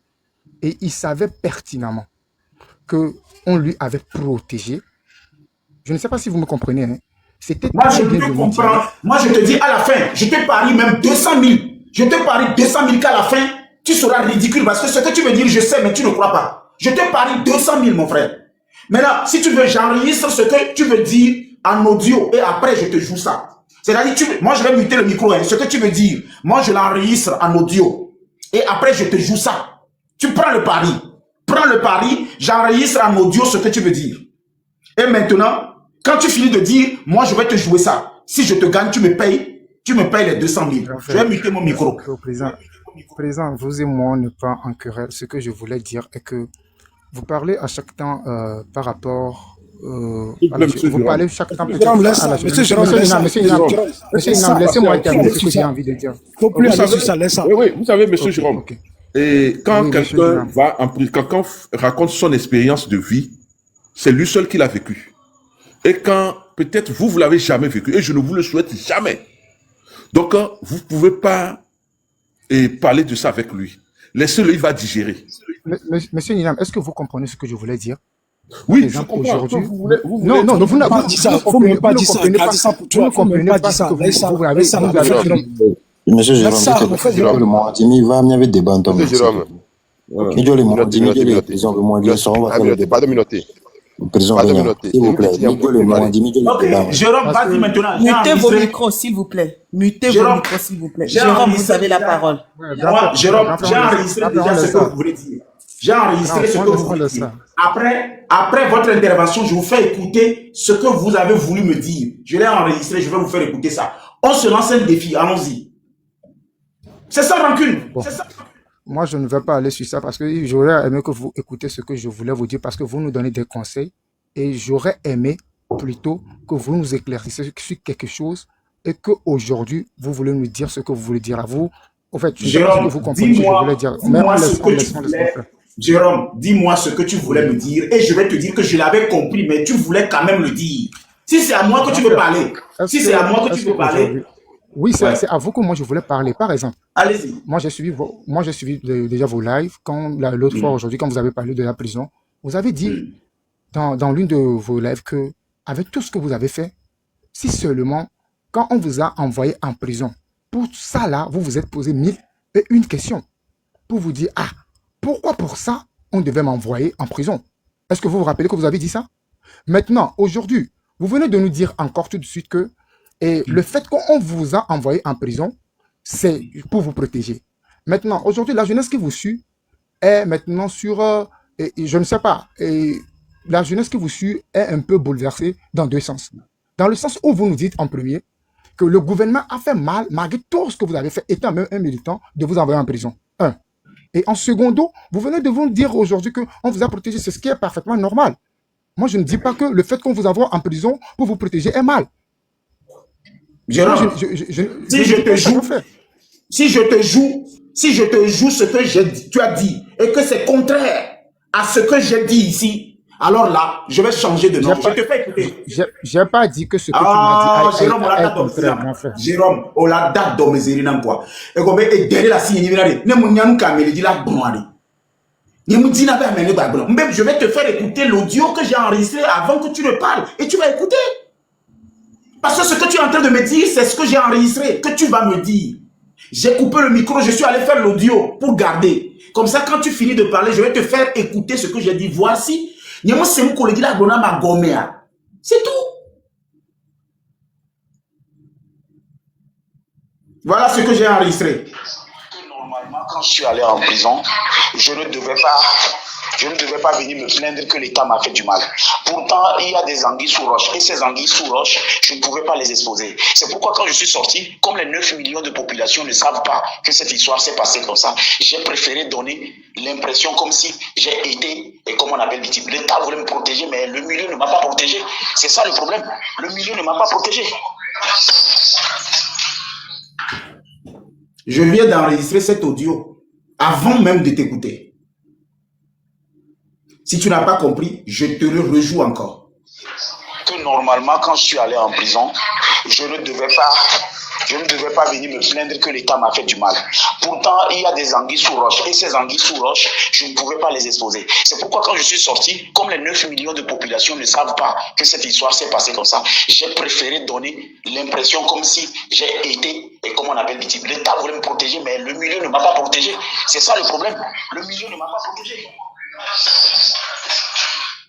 et il savait pertinemment qu'on lui avait protégé. Je ne sais pas si vous me comprenez. Hein. C'était moi, je te comprends. Moi, je te dis à la fin, je te parie même 200 000. Je te parie 200 000 qu'à la fin, tu seras ridicule parce que ce que tu veux dire, je sais, mais tu ne crois pas. Je te parie 200 000, mon frère. Maintenant, si tu veux, j'enregistre ce que tu veux dire en audio et après, je te joue ça. C'est-à-dire, moi, je vais muter le micro. Hein, ce que tu veux dire, moi, je l'enregistre en audio et après, je te joue ça. Tu prends le pari. Prends le pari, j'enregistre en audio ce que tu veux dire. Et maintenant, quand tu finis de dire, moi, je vais te jouer ça. Si je te gagne, tu me payes les 200 000. Je vais muter mon micro. Président, vous et moi, on n'est pas en querelle. Ce que je voulais dire est que vous parlez à chaque temps par rapport... vous parlez chaque temps... Monsieur Jérôme, laissez-moi terminer ce que j'ai envie de dire. Oui, vous savez, monsieur Jérôme, et quand quelqu'un va en prison, quand quelqu'un raconte son expérience de vie, c'est lui seul qui l'a vécu. Et quand peut-être vous l'avez jamais vécu, et je ne vous le souhaite jamais. Donc, vous ne pouvez pas parler de ça avec lui. Laissez-le, il va digérer. Monsieur Ninam, est-ce que vous comprenez ce que je voulais dire? Oui, je comprends. Non, vous n'avez pas dit ça. Vous ne comprenez pas ce que vous avez dit. Monsieur Jérôme, le Moradini va venir avec des bandes. Monsieur Jérôme. Il dit le Moradini, il y a des prisons de moins de 100. Pas de minute. Prison Madame Bénin. Minoté, S'il vous plaît, il y a Miguel beaucoup le de moi, parler. dis Miguel le Ok, débat. Jérôme, Parce vas-y que, maintenant. J'ai Mutez vos enregistré. micros, s'il vous plaît. Mutez vos Jérôme, micros, s'il vous plaît. j'ai Jérôme, vous enregistré avez la déjà. ouais, parole. grand Moi, frère, Jérôme, grand frère, j'ai on laisse, enregistré grand frère, déjà on ce laisse que ça. vous voulez dire. J'ai enregistré ce On que laisse, vous on voulez laisse dire. ça. Après votre intervention, je vous fais écouter ce que vous avez voulu me dire. Je l'ai enregistré, je vais vous faire écouter ça. On se lance un défi, allons-y. C'est sans rancune. Bon, C'est ça. moi, je ne vais pas aller sur ça parce que j'aurais aimé que vous écoutez ce que je voulais vous dire parce que vous nous donnez des conseils et j'aurais aimé plutôt que vous nous éclairissiez sur quelque chose et qu'aujourd'hui, vous voulez nous dire ce que vous voulez dire à vous. En fait, je ne sais pas ce que vous comprenez ce que je voulais dire, mais Dis-moi on ce laisse, que on tu laisse, on laisse, voulais. mon frère. Jérôme, dis-moi ce que tu voulais me dire et je vais te dire que je l'avais compris, mais tu voulais quand même le dire. Si c'est à moi que Grand tu veux frère, parler, est-ce si c'est à moi que tu est-ce veux parler, qu'aujourd'hui, oui, ouais, c'est à vous que moi je voulais parler. Par exemple, allez-y. moi j'ai suivi déjà vos lives quand l'autre fois aujourd'hui, quand vous avez parlé de la prison, vous avez dit dans l'une de vos lives que avec tout ce que vous avez fait, si seulement quand on vous a envoyé en prison, pour ça là, vous vous êtes posé 1001 questions pour vous dire, ah, pourquoi pour ça on devait m'envoyer en prison? Est-ce que vous vous rappelez que vous avez dit ça? Maintenant, aujourd'hui, vous venez de nous dire encore tout de suite que le fait qu'on vous a envoyé en prison, c'est pour vous protéger. Maintenant, aujourd'hui, la jeunesse qui vous suit est maintenant sur, je ne sais pas, la jeunesse qui vous suit est un peu bouleversée dans deux sens. Dans le sens où vous nous dites en premier que le gouvernement a fait mal, malgré tout ce que vous avez fait, étant même un militant, de vous envoyer en prison. Un. Et en secondo, vous venez de vous dire aujourd'hui qu'on vous a protégé, c'est ce qui est parfaitement normal. Moi, je ne dis pas que le fait qu'on vous envoie en prison pour vous protéger est mal. Moi, Jérôme, si je te joue, si je te joue ce que tu as dit et que c'est contraire à ce que j'ai dit ici, alors là, je vais changer de nom. Je te fais écouter. J'ai pas dit que ce que tu Ah, m'as dit Jérôme, on l'a est date contraire, mon frère. Jérôme, on l'a date d'Omezeri quoi. Et comme et derrière la signe, ne mon nyanu kameli dit la bonne. Je vais te faire écouter l'audio que j'ai enregistré avant que tu ne parles. Et tu vas écouter. Parce que ce que tu es en train de me dire, c'est ce que j'ai enregistré, que tu vas me dire. J'ai coupé le micro, je suis allé faire l'audio pour garder. Comme ça, quand tu finis de parler, je vais te faire écouter ce que j'ai dit. Voici. C'est tout. Voilà ce que j'ai enregistré. Normalement, quand je suis allé en prison, je ne devais pas venir me plaindre que l'État m'a fait du mal. Pourtant, il y a des anguilles sous roche. Et ces anguilles sous roche, je ne pouvais pas les exposer. C'est pourquoi quand je suis sorti, comme les 9 millions de population ne savent pas que cette histoire s'est passée comme ça, j'ai préféré donner l'impression comme si j'ai été, et comme on appelle victime. L'État voulait me protéger, mais le milieu ne m'a pas protégé. C'est ça le problème. Le milieu ne m'a pas protégé. Je viens d'enregistrer cet audio avant même de t'écouter. Si tu n'as pas compris, je te le rejoue encore. Que normalement, quand je suis allé en prison, je ne devais pas venir me plaindre que l'État m'a fait du mal. Pourtant, il y a des anguilles sous roche. Et ces anguilles sous roche, je ne pouvais pas les exposer. C'est pourquoi quand je suis sorti, comme les 9 millions de population ne savent pas que cette histoire s'est passée comme ça, j'ai préféré donner l'impression comme si j'ai été, et comme on appelle victime. L'État voulait me protéger, mais le milieu ne m'a pas protégé. C'est ça le problème. Le milieu ne m'a pas protégé.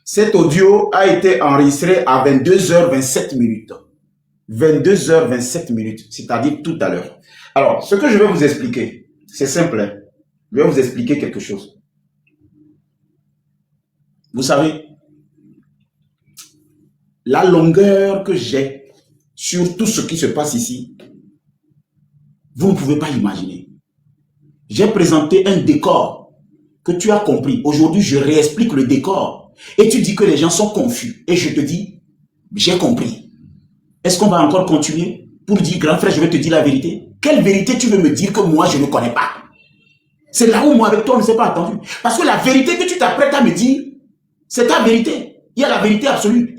Cet audio a été enregistré à 22h27 minutes. 22h27 minutes, c'est-à-dire tout à l'heure. Alors, ce que je vais vous expliquer, c'est simple. Hein? Je vais vous expliquer quelque chose. Vous savez, la longueur que j'ai sur tout ce qui se passe ici, vous ne pouvez pas imaginer. J'ai présenté un décor que tu as compris. Aujourd'hui, je réexplique le décor. Et tu dis que les gens sont confus. Et je te dis, j'ai compris. Est-ce qu'on va encore continuer pour dire, grand frère, je vais te dire la vérité? Quelle vérité tu veux me dire que moi, je ne connais pas? C'est là où moi, avec toi, on ne s'est pas attendu. Parce que la vérité que tu t'apprêtes à me dire, c'est ta vérité. Il y a la vérité absolue.